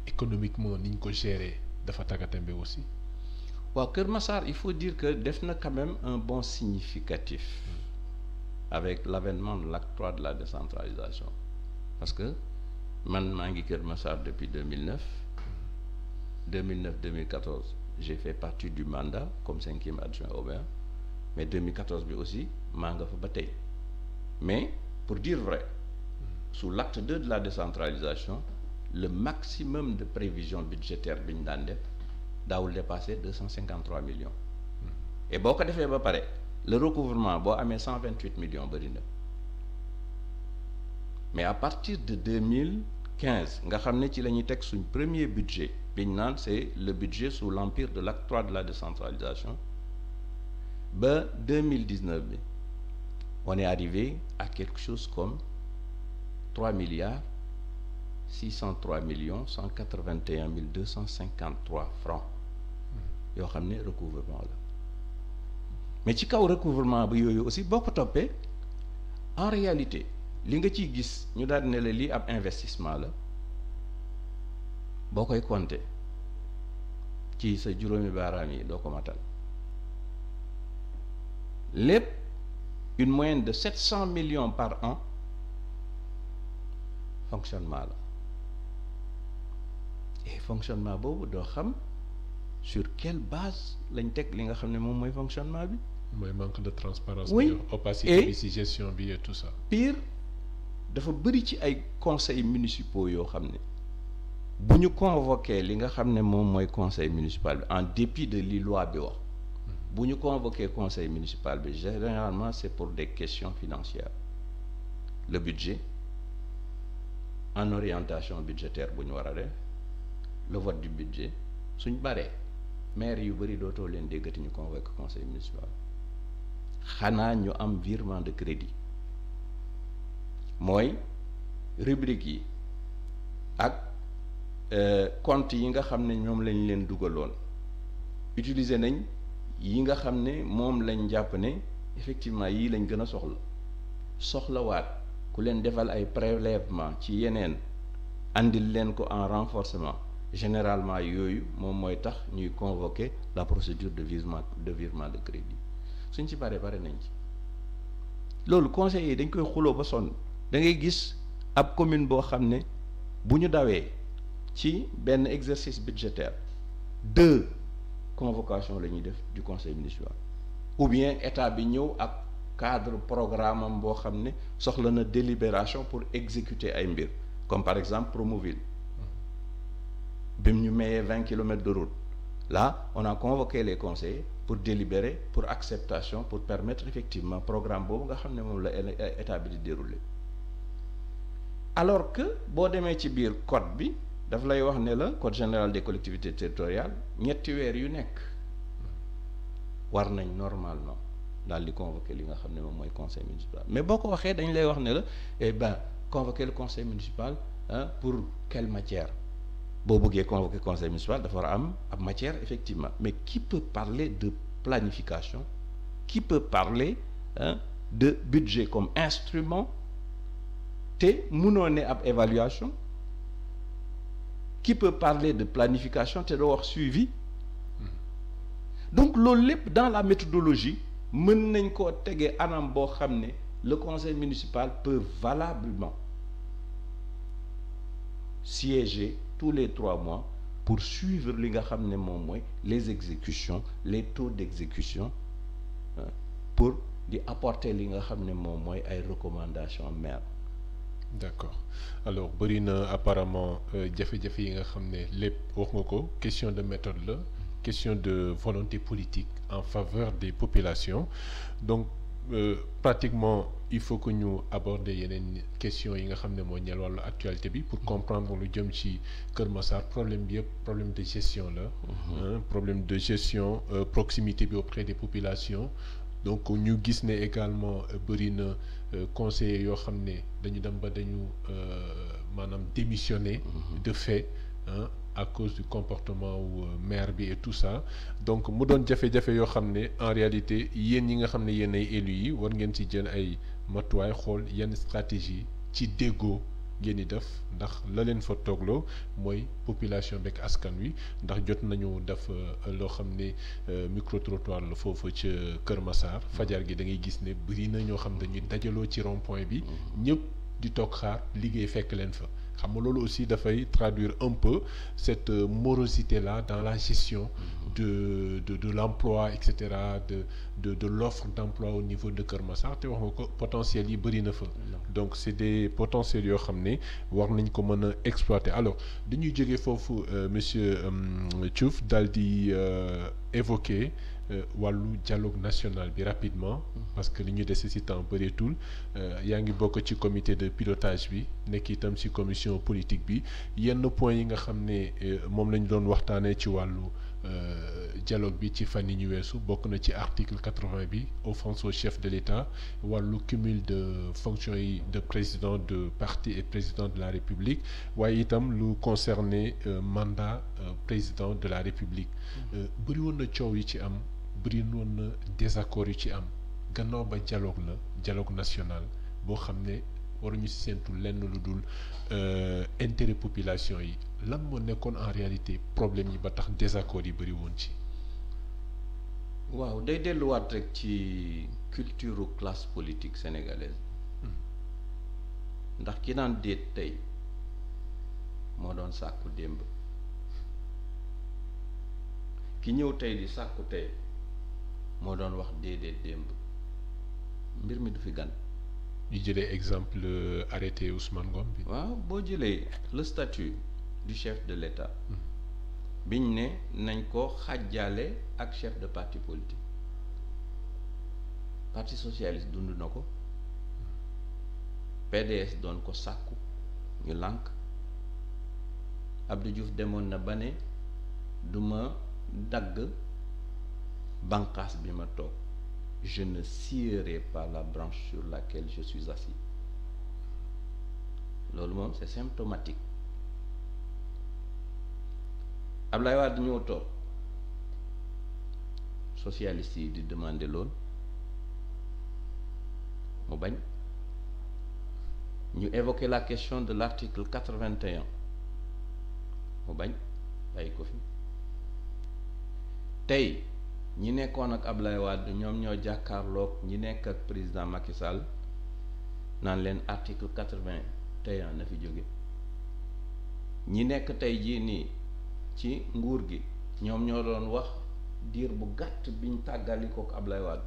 économiquement ni ñu ko gérer dafa tàggatémbe aussi. waaw Kër Massar il faut dire que def na quand même un bond significatif avec l'avènement de l'acte 3 de la décentralisation parce que man maa ngi Kër Massar depuis 2009 2014 j'ai fait partie du mandat comme 5e adjoint au maire mais 2014 bi aussi maa nga fa ba tey mais pour dire vrai sous l'acte 2 de la décentralisation le maximum de prévision budgétaire bi ñu daan def daawul dépasser 253 millions et boo ko defee ba pare le recouvrement boo amee 128 millions bëri na mais à partir de 2015 nga xam ne ci la ñuy teg suñ premier budget bi ñu naan c'est le budget sous l'empire de l'acte 3 de la décentralisation ba 2019 bi on est arrivé à quelque chose comme 3 milliards 603 millions 181 253 francs yoo xam ne recouvrement la mais ci kaw recouvrement bi yooyu aussi boo ko toppee en réalité li nga ciy gis ñu daal ne la lii ab investissement la boo koy compter ci sa juróomi baaraam yi doo ko matal lépp une moyenne de 700 millions par an fonctionnement la et fonctionnement boobu doo xam sur quelle base lañ teg li nga xam ne moom mooy fonctionnement bi. mooy manque de transparence. Oui. Opacité bi ci gestion bi et tout ça. Pire dafa bëri ci ay conseils municipaux yoo xam ne bu ñu convoqué li nga xam ne moom mooy conseil municipal bi en dépit de li loi bi wax bu ñu convoqué conseil municipal bi généralement c'est pour des questions financières le budget en orientation budgétaire bu ñu war a def le vote du budget suñ baree maire yu bëri dootoo leen déggati ñu convoqué conseil municipal xanaa ñu am virement de crédit mooy rubrique yi ak compte yi nga xam ne ñoom lañ leen dugaloon utiliser nañ yi nga xam ne moom lañ jàpp ne effectivement yii lañ gën a soxlawaat ku leen defal ay prélèvement ci yeneen andil leen ko en renforcement généralement yooyu moom mooy tax ñuy convoquer la procédure de virement de crédit suñ ci bare nañ ci loolu conseillers yi dañ koy xuloo ba sonn da ngay gis ab commune boo xam ne bu ñu dawee ci benn exercice budgétaire 2 convocations la ñuy def du conseil municipal ou bien état bi ñëw ak cadre programme am boo xam ne soxla na délibération pour exécuter ay mbir comme par exemple Promoville bi mu ñu mayee 20 kilomètres de route là on a convoqué les conseillers pour délibérer pour acceptation pour permettre effectivement programme boobu nga xam ne moom la état bi di dérouler alors que boo demee ci biir code bi daf lay wax ne la code général des collectivités territoriales ñetti weer yu nekk war nañ normalement daal di convoquer li nga xam ne moom mooy conseil municipal mais boo ko waxee dañ lay wax ne la eh ben convoquer le conseil municipal pour quelle matière boo bëggee convoquer conseil municipal dafa war a am ab matière effectivement mais qui peut parler de planification qui peut parler de budget comme instrument te mënoo ne ab évaluation qui peut parler de planification te doo wax suivi donc loolu lépp dans la méthodologie mën nañ koo tegee anam boo xam ne le conseil municipal peut valablement siéger tous les 3 mois pour suivre li nga xam ne moom mooy les exécutions les taux d'exécution pour di apporter li nga xam ne moom mooy ay recommandations maire. D'accord alors bëri na apparemment jafe-jafe yi nga xam ne lépp wax nga ko question de méthode la question de volonté politique en faveur des populations donc pratiquement il faut que ñu aborder yeneen questions yi nga xam ne moo ñeel wàllu actualité bi pour comprendre lu jëm ci Kër Massar problème bi yëpp problème de gestion la problème de gestion proximité bi auprès des populations donc ñu gis ne également bëri na conseillers yoo xam ne dañu dem ba dañu maanaam démissionner de fait à cause du comportement wu maire bi et tout ça donc mu doon jafe-jafe yoo xam ne en réalité yéen ñi nga xam ne yéen ay élus yi war ngeen ci jël ay matuwaay xool yenn stratégie ci déggoo ngeen di def ndax la leen fa toogloo mooy population beeg askan wi ndax jot nañu def loo xam ne micro-trottoir la foofu ca Kër Massar fajar gi da ngay gis ne bëri na ñoo xam dañuy dajaloo ci rond-point bi ñëpp di toog xaar liggéey fekk leen fa xam nga loolu aussi dafay traduire un peu cette morosité là dans la gestion de l'emploi et cetera de l'offre d'emploi au niveau de Kër Massar te wax nga ko potentiel yi bëri na fa donc c'est des potentiels yoo xam ne war nañ ko mën a exploiter alors dañuy jógee foofu monsieur Thiouf daal di évoquer wàllu dialogue national bi rapidement parce que li ñu dese ci temps bëreetul yaa ngi bokk ci comité de pilotage bi nekk itam ci commission politique bi yenn points yi nga xam ne moom lañu doon waxtaanee ci wàllu dialogue bi ci fan yi ñu weesu bokk na ci article 80 bi offense au chef de l'État wàllu cumul de fonctions yi de président de parti et président de la République waaye itam lu concerné mandat président de la République bëri woon na coow yi ci am bëri woon na désaccord yu ci am gannaaw ba dialogue national boo xam ne waruñu ci séentu lenn lu dul intérêt population yi lan moo nekkoon en réalité problème yi ba tax désaccord yi bëri woon ci. waaw day delluwaat rek ci culture classe politique sénégalaise ndax ki naan déet tey moo doon sàkku démb ki ñëw tey di sàkku tey moo doon wax déedéet démb mbir mi du fi gan. ñu jëlee exemple arrêté Ousmane Ngom bi. waaw boo jëlee le statut du chef de l'État biñ ne nañ ko xàjjaale ak chef de parti politique parti socialiste dund na ko PDS doon ko sàkku ñu lànk Abdou Diouf demoon na ba ne du ma dagg bànqaas bi ma toog je ne scierai pas la branche sur laquelle je suis assis loolu moom c'est symptomatique Ablaye Wade ñëw toog socialiste yi di demander loolu mu bañ ñu évoquer la question de l'article 81 mu bañ bàyyi ko fi tey ñi nekkoon ak Ablaye Wade ñoom ñoo jàkkaarloog ñi nekk ak président Macky Sall naan leen article 81 na fi jóge ñi nekk tey jii nii ci nguur gi ñoom ñoo doon wax diir bu gàtt biñ tàggali ko ak Ablaye Wade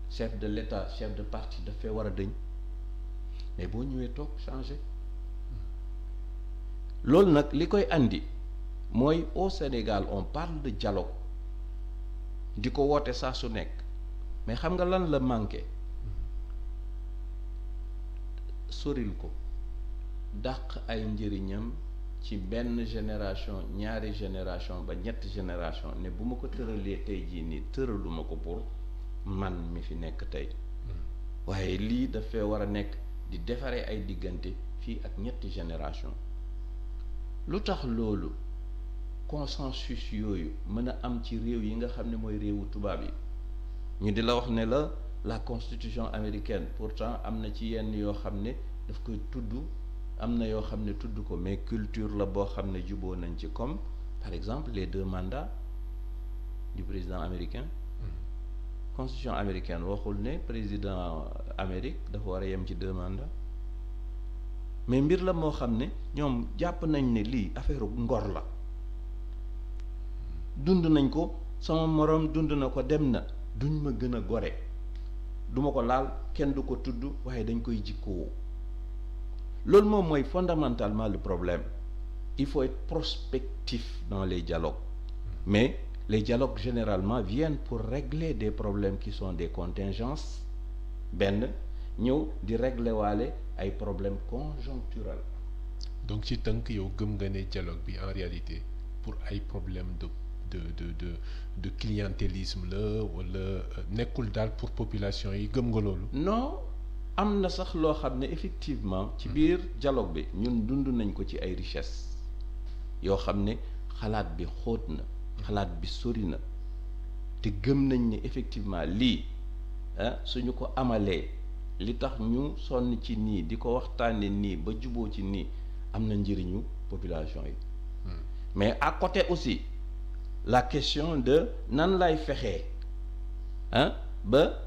chef de l'État chef de parti dafay war a dëñ mais boo ñëwee toog changer loolu nag li koy andi mooy au Sénégal on parle de dialogue di ko woote saa su nekk mais xam nga lan la manqué soril ko dàq ay njëriñam ci benn génération ñaari génération ba ñetti génération ne bu ma ko tëralee tey jii nii tëraluma ko pour man mi fi nekk tey waaye lii dafay war a nekk di defaree ay diggante fii ak ñetti génération lu tax loolu consensus yooyu mën a am ci réew yi nga xam ne mooy réewu tubaab yi ñu di la wax ne la constitution américaine pourtant am na ci yenn yoo xam ne daf koy tudd am na yoo xam ne tudd ko mais culture la boo xam ne juboo nañ ci comme par exemple les 2 mandats du président américain constitution américaine waxul ne président Amérique dafa war a yem ci 2 mandats mais mbir la moo xam ne ñoom jàpp nañ ne lii affaire ngor la dund nañ ko sama moroom dund na ko dem na duñ ma gën a gore duma ko laal kenn du ko tudd waaye dañ koy jikkoo loolu moom mooy fondamentalement le problème il faut être prospectif dans les dialogues mais les dialogues généralement viennent pour régler des problèmes qui sont des contingences benn ñëw di régler waale ay problèmes conjoncturels. donc ci tënk yow gëm nga ne dialogue bi en réalité pour ay problèmes de clientélisme la wala nekkul daal pour population yi gëm nga loolu. non am na sax loo xam ne effectivement ci biir dialogue bi ñun dund nañ ko ci ay richesse yoo xam ne xalaat bi xóot na xalaat bi sori na te gëm nañ ne effectivement lii suñu ko amalee li tax ñu sonn ci nii di ko waxtaane nii ba juboo ci nii am na njëriñu population yi mais à côté aussi la question de nan lay fexee ba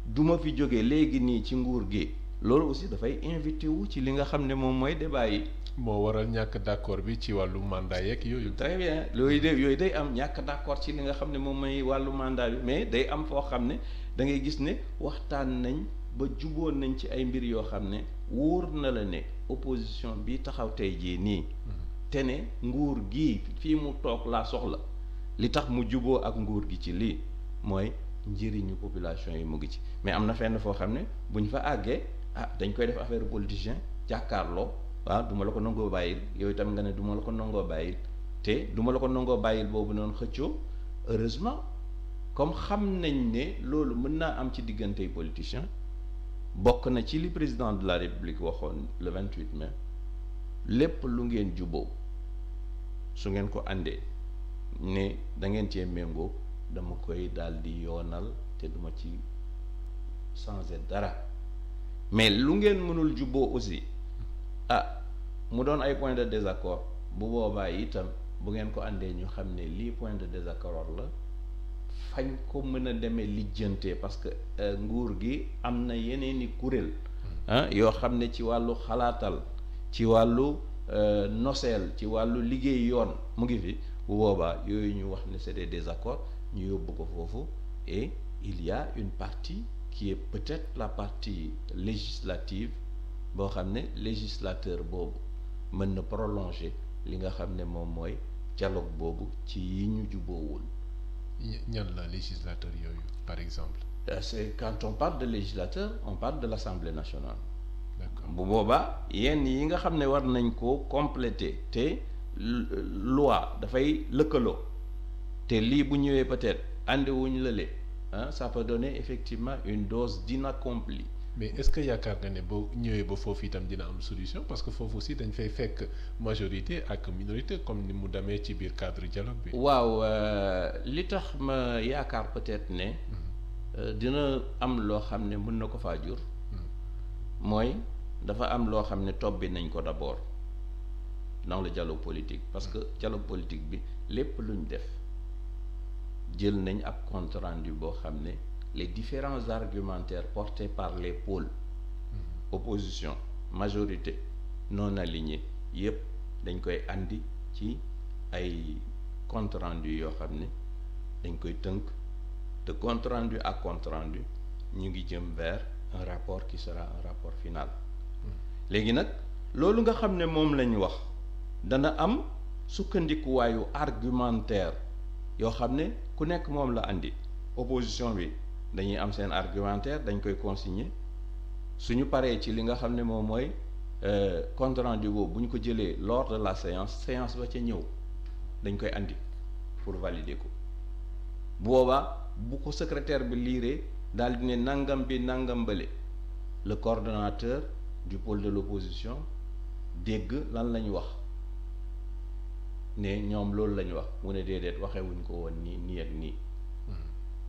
du ma fi jóge léegi nii ci nguur gi loolu aussi dafay invité wu ci li nga xam ne moom mooy débat yi. moo waral ñàkk d'accord bi ci wàllu mandat yeeg yooyu. très bien yooyu day am ñàkk d'accord ci li nga xam ne moom mooy wàllu mandat bi mais day am foo xam ne da ngay gis ne waxtaan nañ ba juboon nañ ci ay mbir yoo xam ne wóor na la ne opposition bi taxaw tey jii nii. te ne nguur gi fii mu toog laa soxla li tax mu juboo ak nguur gi ci lii mooy njëriñu population yi mu ngi ci mais am na fenn foo xam ne buñ fa àggee dañ koy def affaire politicien jàkkaarloo. waaw du ma la ko nangoo bàyyil yow itam nga ne du ma la ko nangoo bàyyil te du ma la ko nangoo bàyyil boobu noonu xëccoo heureusement comme xam nañ ne loolu mën naa am ci diggantey politicien bokk na ci li président de la république waxoon le 28 mai lépp lu ngeen juboo su ngeen ko àndee ne da ngeen cee méngoo dama koy daal di yoonal te duma ci changer dara mais lu ngeen mënul juboo aussi mu doon ay point de désaccord bu boobaa itam bu ngeen ko àndee ñu xam ne lii point de désaccord la fañ ko mën a demee lijjantee parce que nguur gi am na yeneeni kuréel yoo xam ne ci wàllu xalaatal ci wàllu noseel ci wàllu liggéey yoon mu ngi fi bu boobaa yooyu ñu wax ne c'est des désaccords ñu yóbbu ko foofu et il y a une partie qui est peut-être la partie législative boo xam ne législateur boobu mën na prolonger li nga xam ne moom mooy dialogue boobu ci yi ñu juboowul. ñan la législateur yooyu par exemple. C'est quand on parle de législateur on parle de l'Assemblée nationale. D'accord. bu boobaa yenn yi nga xam ne war nañ ko compléter te loi dafay lëkkaloo te lii bu ñëwee peut-être àndi wuñ lële ça peut donner effectivement une dose d'inaccompli. mais est-ce que yaakaar nga ne ba ñëwee ba foofu itam dina am solution parce que foofu aussi dañ fay fekk majorité ak minorité comme ni mu demee ci biir cadre dialogue bi. waaw li tax ma yaakaar peut-être ne dina am loo xam ne mën na ko faa jur. mooy dafa am loo xam ne tobbi nañ ko d'abord dans le dialogue politique parce que dialogue politique bi lépp luñ def jël nañ ab compte rendu boo xam ne. les différents argumentaires portés par les pôles opposition majorité non alignés yépp dañ koy andi ci ay compte rendu yoo xam ne dañ koy tënk de compte rendu à compte rendu ñu ngi jëm vers un rapport qui sera un rapport final léegi nag loolu nga xam ne moom lañ wax dana am sukkandikuwaayu argumentaire yoo xam ne ku nekk moom la andi opposition bi dañuy am seen argumentaire dañ koy consigner suñu paree ci li nga xam ne moom mooy compte rendu boobu bu ñu ko jëlee lors de la séance ba ca ñëw dañ koy andi pour valider ko boobaa bu ko secrétaire bi liiree daal di ne nangam bi nangam bële le coordonnateur du pôle de l'opposition dégg lan lañ wax ne ñoom loolu lañ wax mu ne déedéet waxewuñ ko woon nii nii ak nii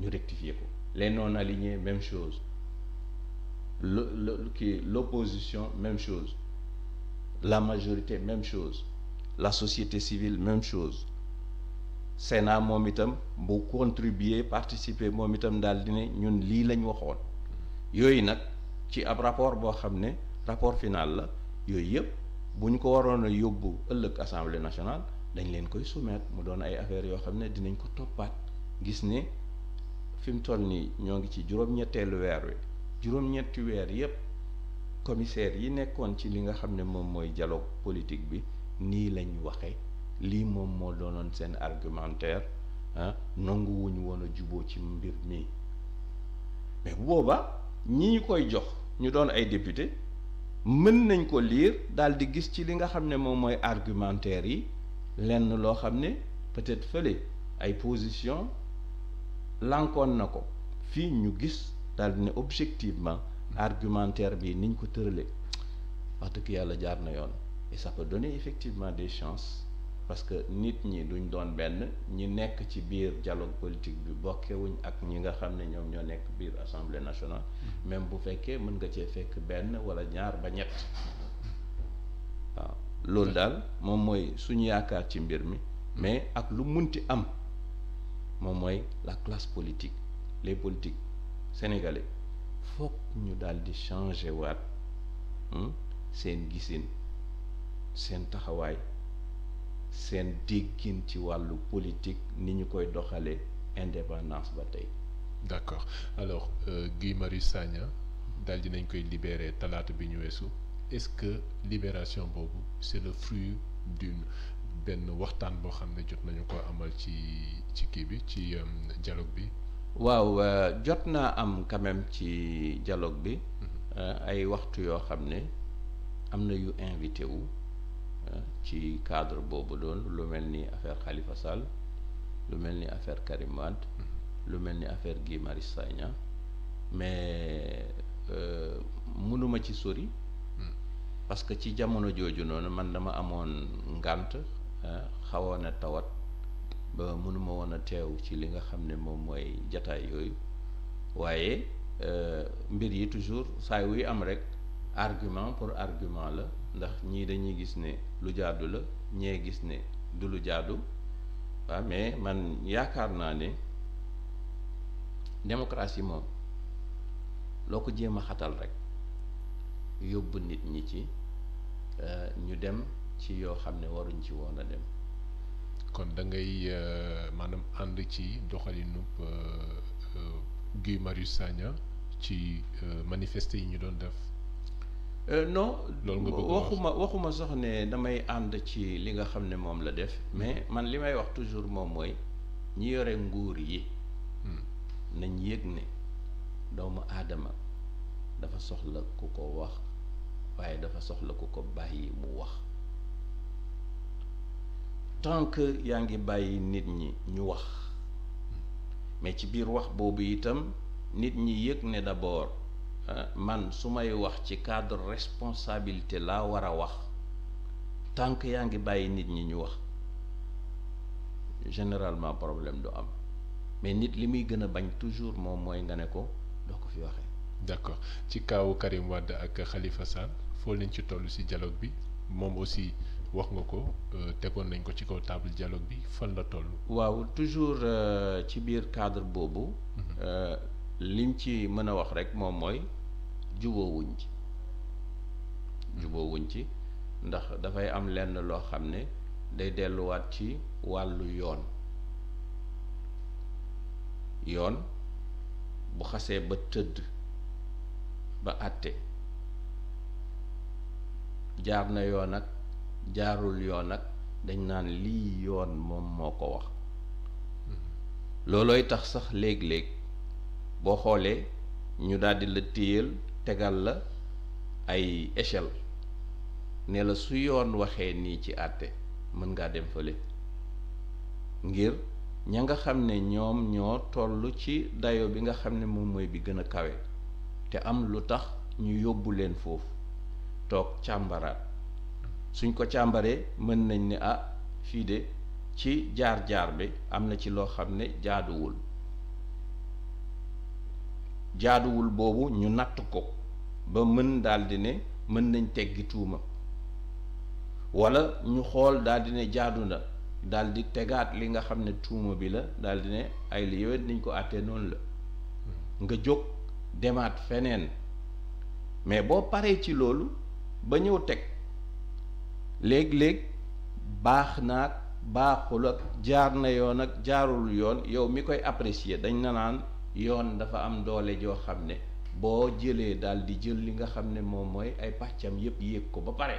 ñu rectifier ko les non alignés même chose l'opposition même chose la majorité même chose la société civile même chose Sénat moom itam bu contribuer participer moom itam daal di ne ñun lii lañ waxoon yooyu nag ci ab rapport boo xam ne rapport final la yooyu yëpp bu ñu ko waroon a yóbbu ëllëg assemblée nationale dañ leen koy soumettre mu doon ay affaires yoo xam ne dinañ ko toppaat gis ne fi mu toll nii ñoo ngi ci juróom-ñetteelu weer wi juróom-ñetti weer yépp commissaire yi nekkoon ci li nga xam ne moom mooy dialogue politique bi nii lañ waxe lii moom moo doonoon seen argumentaire nangu wuñu woon a juboo ci mbir mi mais bu boobaa ñi ñu koy jox ñu doon ay député mën nañ ko lire daal di gis ci li nga xam ne moom mooy argumentaire yi lenn loo xam ne peut-être fële ay position lankoon na ko fii ñu gis daal di ne objectivement argumentaire bi niñ ko tëralee wax dëgg yàlla jaar na yoon et ça peut donner effectivement des chances parce que nit ñi duñ doon benn ñi nekk ci biir dialogue politique bi bokkewuñ ak ñi nga xam ne ñoom ñoo nekk biir assemblée nationale même bu fekkee mën nga cee fekk benn wala ñaar ba ñett waaw loolu daal moom mooy suñu yaakaar ci mbir mi mais ak lu munti am moom mooy la classe politique les politiques sénégalais foog ñu daal di changer waat seen gisin seen taxawaay seen déggin ci wàllu politique ni ñu koy doxalee indépendance ba tey. d'accord alors Guy Marius Sagna daal dinañ koy libérer talaata bi ñu weesu est-ce que libération boobu c'est le fruit d'une benn waxtaan boo xam ne jot nañu ko amal ci kii bi ci dialogue bi. waaw jot naa am quand même ci dialogue bi ay waxtu yoo xam ne am na yu invité wu ci cadre boobu doon lu mel ni affaire Khalifa Sall lu mel ni affaire Karim Wade lu mel ni affaire Guy Marius Sagna mais mënuma ci sori parce que ci jamono jooju noonu man dama amoon ngànt xawoon a tawat ba mënuma woon a teew ci li nga xam ne moom mooy jataay yooyu waaye mbir yi toujours saa wuy am rek argument pour argument la ndax ñii dañuy gis ne lu jaadu la ñee gis ne du lu jaadu waaw mais man yaakaar naa ne démocratie moom loo ko jéem a xatal rek yóbbu nit ñi ci ñu dem ci yoo xam ne waruñ ci woon a dem. kon da ngay maanaam ànd ci doxalinu Guy Marius Sagna ci manifester yi ñu doon def. Non loolu nga bëgg waxuma sax ne damay ànd ci li nga xam ne moom la def mais man li may wax toujours moom mooy ñi yore nguur yi nañ yëg ne doomu aadama dafa soxla ku ko wax waaye dafa soxla ku ko bàyyi mu wax tant que yaa ngi bàyyi nit ñi ñu wax mais ci biir wax boobu itam nit ñi yëg ne d'abord man su may wax ci cadre responsabilité laa war a wax tant que yaa ngi bàyyi nit ñi ñu wax généralement problème du am mais nit li muy gën a bañ toujours moom mooy nga ne ko doo ko fi waxee. d'accord ci kaawu Karim Wade ak Khalifa Sall foo leen ci toll ci dialogue bi moom aussi wax nga ko tegoon nañ ko ci kaw table dialogue bi fan la toll. waaw toujours ci biir cadre boobu. liñ ci mën a wax rek moom mooy jubóowuñ ci ndax dafay am lenn loo xam ne day delluwaat ci wàllu yoon bu xasee ba tëdd ba àtte jaar na yoon ak jaarul yoon ak dañ naan lii yoon moom moo ko wax loolooy tax sax léeg-léeg boo xoolee ñu daldi la téyal tegal la ay échelle ne la su yoon waxee nii ci àtte mën ngaa dem fële ngir ña nga xam ne ñoom ñoo toll ci dayo bi nga xam ne moom mooy bi gën a kawe te am lu tax ñu yóbbu leen foofu toog càmbaraat suñ ko càmbaree mën nañ ne fii de ci jaar-jaar bi am na ci loo xam ne jaaduwul boobu ñu natt ko ba mën daldi ne mën nañ teggi tuuma walla ñu xool daldi ne jaadu na daldi tegaat li nga xam ne tuuma bi la daldi ne ay li yowet niñ ko àttee noonu la nga jóg demaat feneen mais boo paree ci loolu ba ñëw teg léeg-léeg baax naag baaxul ak jaar na yoon ak jaarul yoon yow mi koy apprécier dañ na naan yoon dafa am doole joo xam ne boo jëlee daal di jël li nga xam ne moom mooy ay pàccam yépp yéeg ko ba pare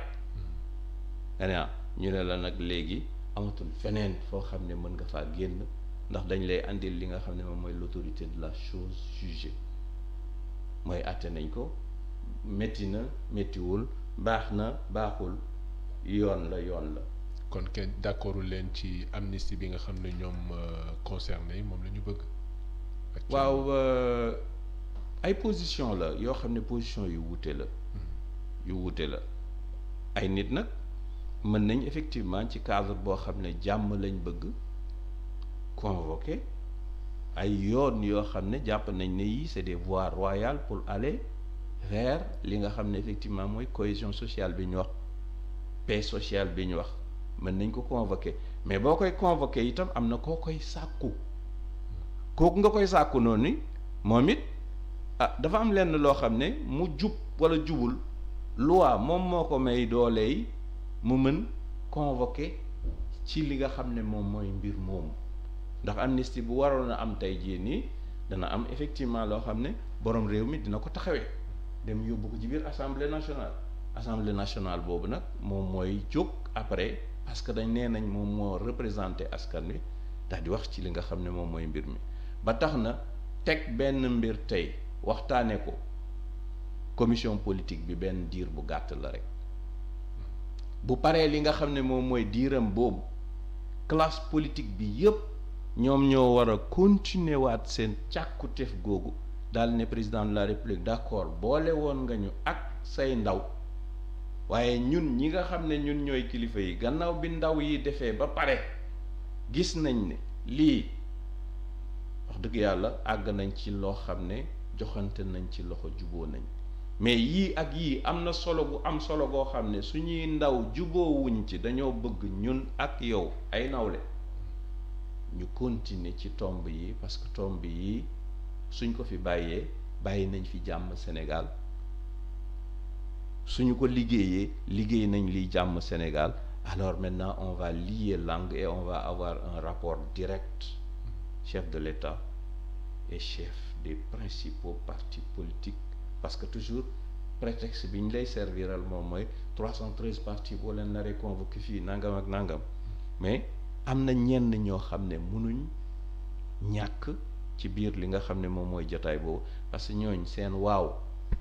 ñu ne la nag léegi amatul feneen foo xam ne mën nga faa génn ndax dañ lay andil li nga xam ne moom mooy l'autorité de la chose jugée mooy àtte nañ ko métti na méttiwul baax na baaxul yoon la kon kenn d'accordu leen ci amnistie bi nga xam ne ñoom concerné moom la ñu bëgg. waaw ay position la yoo xam ne position yu wuute la ay nit nag mën nañ effectivement ci cadre boo xam ne jàmm lañ bëgg convoquer ay yoon yoo xam ne jàpp nañ ne yi c'est des voies royales pour aller vers li nga xam ne effectivement mooy cohésion sociale bi ñu wax paix sociale bi ñu wax mën nañ ko convoquer mais boo koy convoquer itam am na koo koy sàkku kooku nga koy sàkku noonu moom it dafa am lenn loo xam ne mu jub walla jubul loi moom moo ko may doole yi mu mën convoquer ci li nga xam ne moom mooy mbir moomu ndax amnistie bu waroon a am tey jii nii dana am effectivement loo xam ne borom réew mi dina ko taxawee dem yóbbu ko ci biir assemblée nationale boobu nag moom mooy jóg après parce que dañ nee nañ moom moo représenté askan wi daal di wax ci li nga xam ne moom mooy mbir mi ba tax na teg benn mbir tey waxtaane ko commission politique bi benn diir bu gàtt la rek bu paree li nga xam ne moom mooy diiram boobu classe politique bi yépp ñoom ñoo war a continuer waat seen càkkutéef googu daal ne président de la république d'accord boole woon nga ñu ak say ndaw waaye ñun ñi nga xam ne ñun ñooy kilifa yi gannaaw bi ndaw yi defee ba pare gis nañ ne lii wax dëgg yàlla àgg nañ ci loo xam ne joxante nañ ci loxo juboo nañ mais yii ak yii am na solo bu am solo goo xam ne suñuy ndaw juboowuñ ci dañoo bëgg ñun ak yow ay nawle ñu continuer ci tomb yi parce que tomb yi suñ ko fi bàyyee bàyyi nañ fi jàmm Sénégal suñu ko liggéeyee liggéey nañ liy jàmm Sénégal alors maintenant on va lier langue et on va avoir un rapport direct chef de l'État et chef des principaux partis politiques parce que toujours prétexte bi ñu lay serviral moom mooy 313 partis boo leen naree convoqué fii nangam ak nangam mais am na ñenn ñoo xam ne mënuñ ñàkk ci biir li nga xam ne moom mooy jotaay boobu parce que ñooñ seen waaw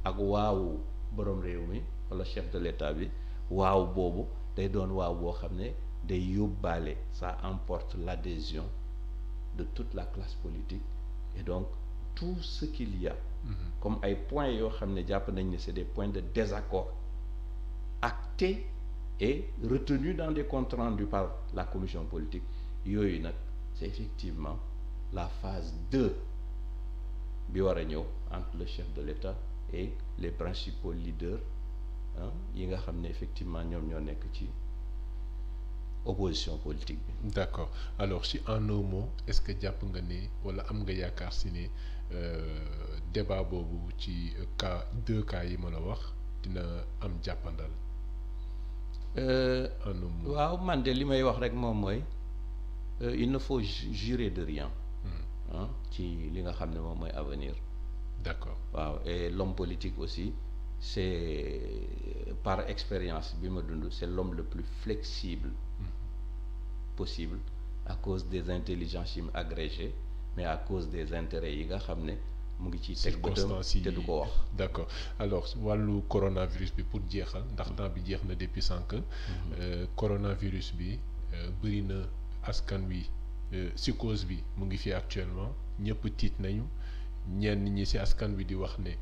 ak waawu borom réew mi wala chef de l'État bi waaw boobu day doon waaw boo xam ne day yóbbaale ça emporte l'adhésion de toute la classe politique et donc tout ce qu'il y a comme ay points yoo xam ne jàpp nañ ne c'est des points de désaccord actés et retenus dans des comptes rendus par la commission politique yooyu nag c'est effectivement la phase 2 bi war a ñëw entre le chef de l'État et les principaux leaders yi nga xam ne effectivement ñoom ñoo nekk ci opposition politique bi. D'accord alors si en un mot est-ce que jàpp nga ne wala am nga yaakaar si ne débat boobu ci deux cas yi ma la wax dina am jàppandal. En un mot waaw man de li may wax rek moom mooy il ne faut jurer de rien. ci li nga xam ne moom mooy avenir. D'accord waaw et l'homme politique aussi c'est par expérience bi ma dund c'est l'homme le plus flexible possible à cause des intelligences yi mu agrégées mais à cause des intérêts yi nga xam ne mu ngi ciy teg bëtam te du ko wax. D'accord alors wàllu coronavirus bi pour jeexal ndax temps bi jeex na depuis sànq. Coronavirus bi bëri na askan wi psychose bi mu ngi fi actuellement ñëpp tiit nañu ñenn ñi ci askan wi di wax ne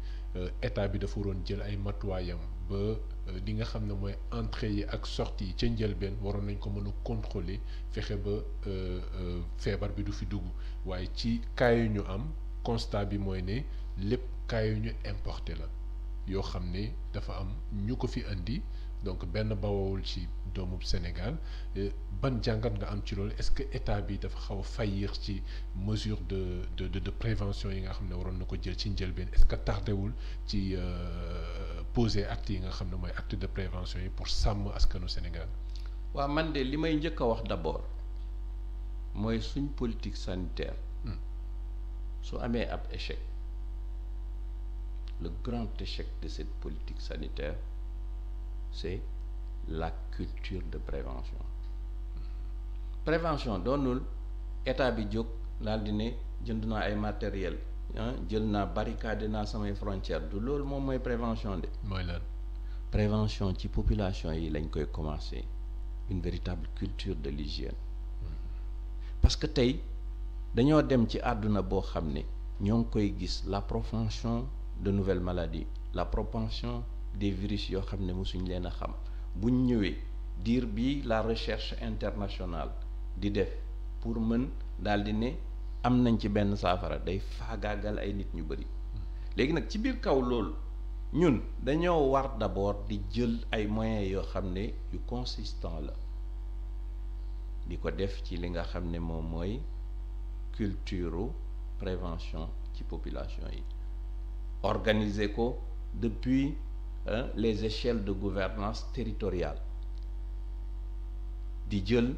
état bi dafa waroon jël ay matuwaayam ba li nga xam ne mooy entrée yi ak sortie yi ca njëlbeen waroon nañ ko mën a contrôler fexe ba feebar bi du fi dugg waaye ci cas yu ñu am constat bi mooy ne lépp cas yu ñu importé la yoo xam ne dafa am ñu ko fi indi donc benn bawawul ci doomu Sénégal ban jàngat nga am ci loolu est-ce que état bi dafa xaw a faillir ci mesure de prévention yi nga xam ne waroon na ko jël ci njëlbeen est-ce que tardewul ci poser actes yi nga xam ne mooy acte de prévention yi pour sàmm askanu Sénégal. waaw man de li may njëkk a wax d'abord mooy suñ politique sanitaire. su amee ab échec le grand échec de cette politique sanitaire c'est la culture de prévention doonul état bi jóg daal di ne jënd naa ay matériel jël naa barricade naa samay frontières du loolu moom mooy prévention de. mooy lan. prévention ci population yi lañ koy commencer une véritable culture de l'hygiène parce que tey dañoo dem ci àdduna boo xam ne ñoo ngi koy gis la propension de nouvelles maladies la propension des virus yoo xam ne mosuñ leen a xam buñ ñëwee diir bi la recherche internationale di def pour mën daal di ne am nañ ci benn saafara day faagaagal ay nit ñu bari léegi nag ci biir kaw loolu ñun dañoo war d'abord di jël ay moyens yoo xam ne yu consistant la di ko def ci li nga xam ne moom mooy culture prévention ci population yi organiser ko depuis les échelles de gouvernance territoriale di jël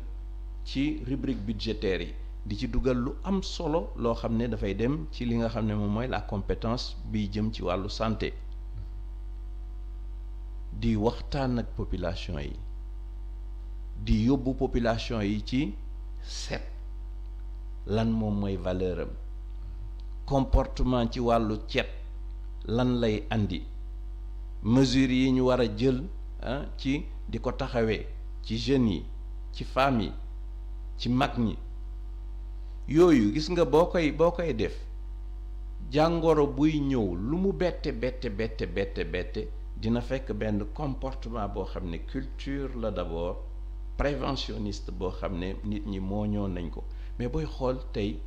ci rubrique budgétaire yi di ci dugal lu am solo loo xam ne dafay dem ci li nga xam ne moom mooy la compétence biy jëm ci wàllu santé di waxtaan ak population yi di yóbbu population yi ci set lan moom mooy valeur am comportement ci wàllu cet lan lay andi mesures yi ñu war a jël ci di ko taxawee ci jeunes yi ci femmes yi ci mag ñi yooyu gis nga boo koy def jàngoro buy ñëw lu mu bette dina fekk benn comportement boo xam ne culture la d'abord préventionniste boo xam ne nit ñi mooñoo nañ ko mais booy xool tey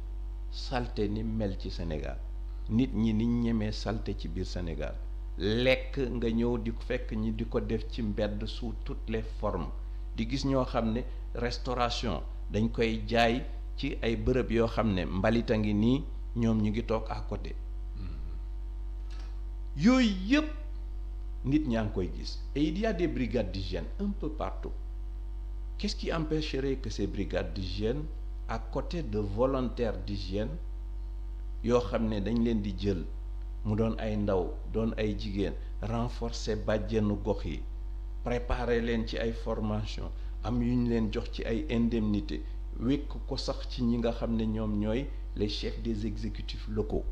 saleté ni mel ci Sénégal nit ñi ni ñemee saleté ci biir Sénégal lekk nga ñëw di fekk ñi di ko def ci mbedd sous toutes les formes di gis ñoo xam ne restauration dañ koy jaay ci ay bërëb yoo xam ne mbalita ngi nii ñoom ñu ngi toog à côté yooyu yëpp nit ñaa ngi koy gis et il y a des brigades d'hygiène un peu partout. Qu'est-ce qui empêcherait que ces brigades d'hygiène à côté de volontaires d'hygiène yoo xam ne dañ leen di jël mu doon ay ndaw doon ay jigéen renforcer bàjjenu gox yi préparer leen ci ay formation am yu ñu leen jox ci ay indemnité wékk ko sax ci ñi nga xam ne ñoom ñooy les chefs des exécutifs locaux.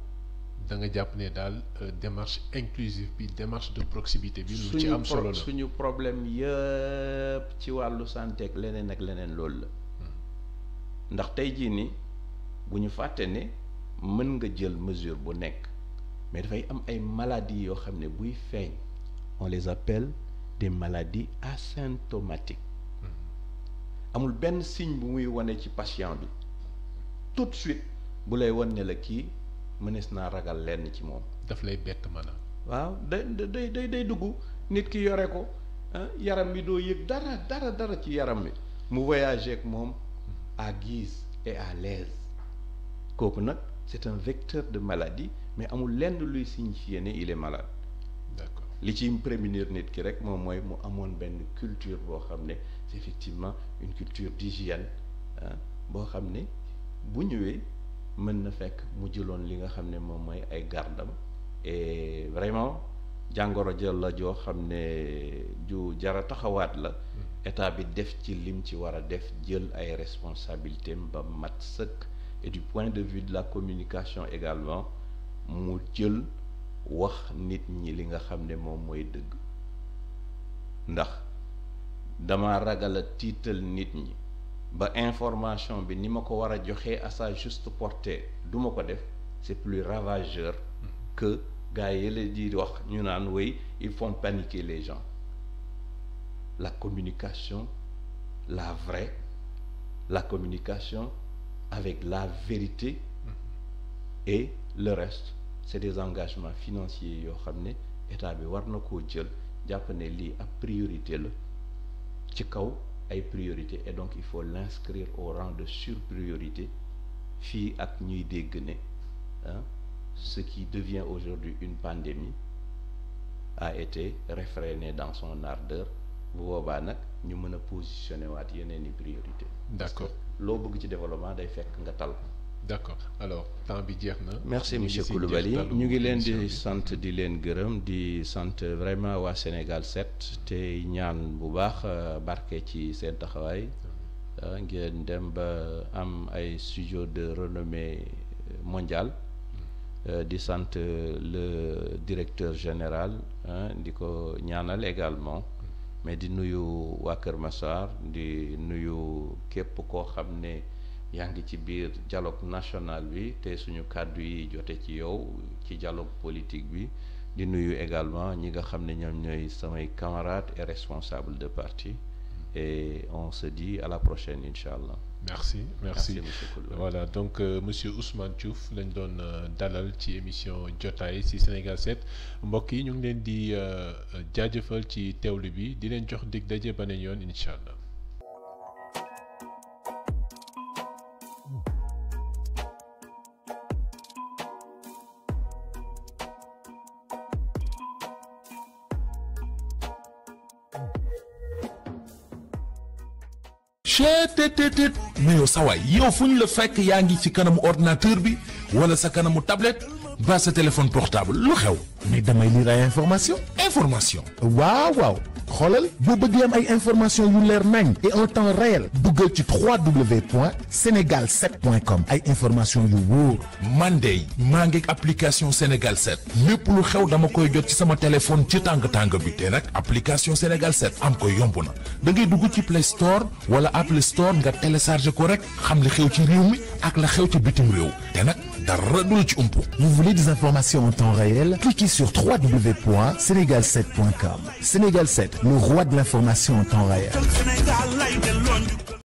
da nga jàpp ne daal démarche inclusive bi démarche de proximité bi lu ci am solo la suñu problème yëpp ci wàllu santé ak leneen loolu la ndax tey jii ni bu ñu fàtte ne mën nga jël mesure bu nekk mais dafay am ay maladies yoo xam ne buy feeñ on les appelle des maladies asymptomatiques amul benn signe bu muy wane ci patient bi tout de suite bu lay wan ne la kii mënees naa ragal lenn ci moom. daf lay bett maanaam. waaw day dugg nit ki yore ko yaram bi doo yëg dara ci yaram bi mu voyager ak moom à guise et à l'aise kooku nag c'est un vecteur de maladie mais amul lenn luy signifier ne il est malade. D'accord. li ci prémunir nit ki rek moom mooy mu amoon benn culture boo xam ne c'est effectivement une culture d'hygiène boo xam ne bu ñëwee. mën na fekk mu jëloon li nga xam ne moom mooy ay gardam et vraiment jàngoro jël la joo xam ne ju jara taxawaat la état bi def ci lim ci war a def jël ay responsabilités ba mat sëkk et du point de vue de la communication également mu jël wax nit ñi li nga xam ne moom mooy dëgg ndax dama ragal a tiital nit ñi ba information bi ni ma ko war a joxee à sa juste portée du ma ko def c'est plus ravageur que gars yi la di wax ñu naan oui ils font paniquer les gens la communication la vraie la communication avec la vérité et le reste c'est des engagements financiers yoo xam ne état bi war na koo jël jàpp ne lii ab priorité la ci kaw ay priorité et donc il faut l'inscrire au rang de surpriorité fii ak ñuy dégg ne ce qui devient aujourd'hui une pandémie a été réfréné dans son ardeur bu boobaa nag ñu mën a positionner waat yeneen i priorité. D'accord. loo bëgg ci développement day fekk nga tal. D'accord alors temps bi jeex na. merci monsieur Coulibaly ñu ngi leen di sant di leen gërëm di sant vraiment waa Sénégal 7 te ñaan bu baax barke ci seen taxawaay ngeen dem ba am ay studio de renommée mondiale di sant le directeur général di ko ñaanal également mais di nuyu waa Kër Massar di nuyu képp koo xam ne yaa ngi ci biir dialogue national bi te suñu kàddu yi jote ci yow ci dialogue politique bi di nuyu également ñi nga xam ne ñoom ñooy samay camarades et responsables de parti et on se dit à la prochaine inchallah. Merci monsieur Coulibaly. Voilà donc monsieur Ousmane Diouf lañ doon dalal ci émission jotaay ci Sénégal 7 mbokk yi ñu ngi leen di jaajëfal ci teewlu bi di leen jox dig daje beneen yoon inchallah. cheetetetet mais yow sawaay yow fu ñu la fekk yaa ngi ci kanamu ordinateur bi wala sa kanamu tablette ba sa téléphone portable lu xew. mais damay lire ay information waaw waaw xoolal boo bëggee am ay information yu leer nañ et en temps réel duggal ci www.senegal7.com ay information yu wóor. man de maa ngi application Sénégal 7 lépp lu xew dama koy jot ci sama téléphone ci tàng bi te nag application Sénégal 7 am ko yomb na da ngay dugg ci Play Store wala Apple Store nga télécharger ko rek xam li xew ci réew mi ak la xew ci bitim réew te nag dara du la ci umpu. Vous voulez des informations en temps réel? Cliquez sur www.senegal7.com. Sénégal 7, le roi de l'information en temps réel.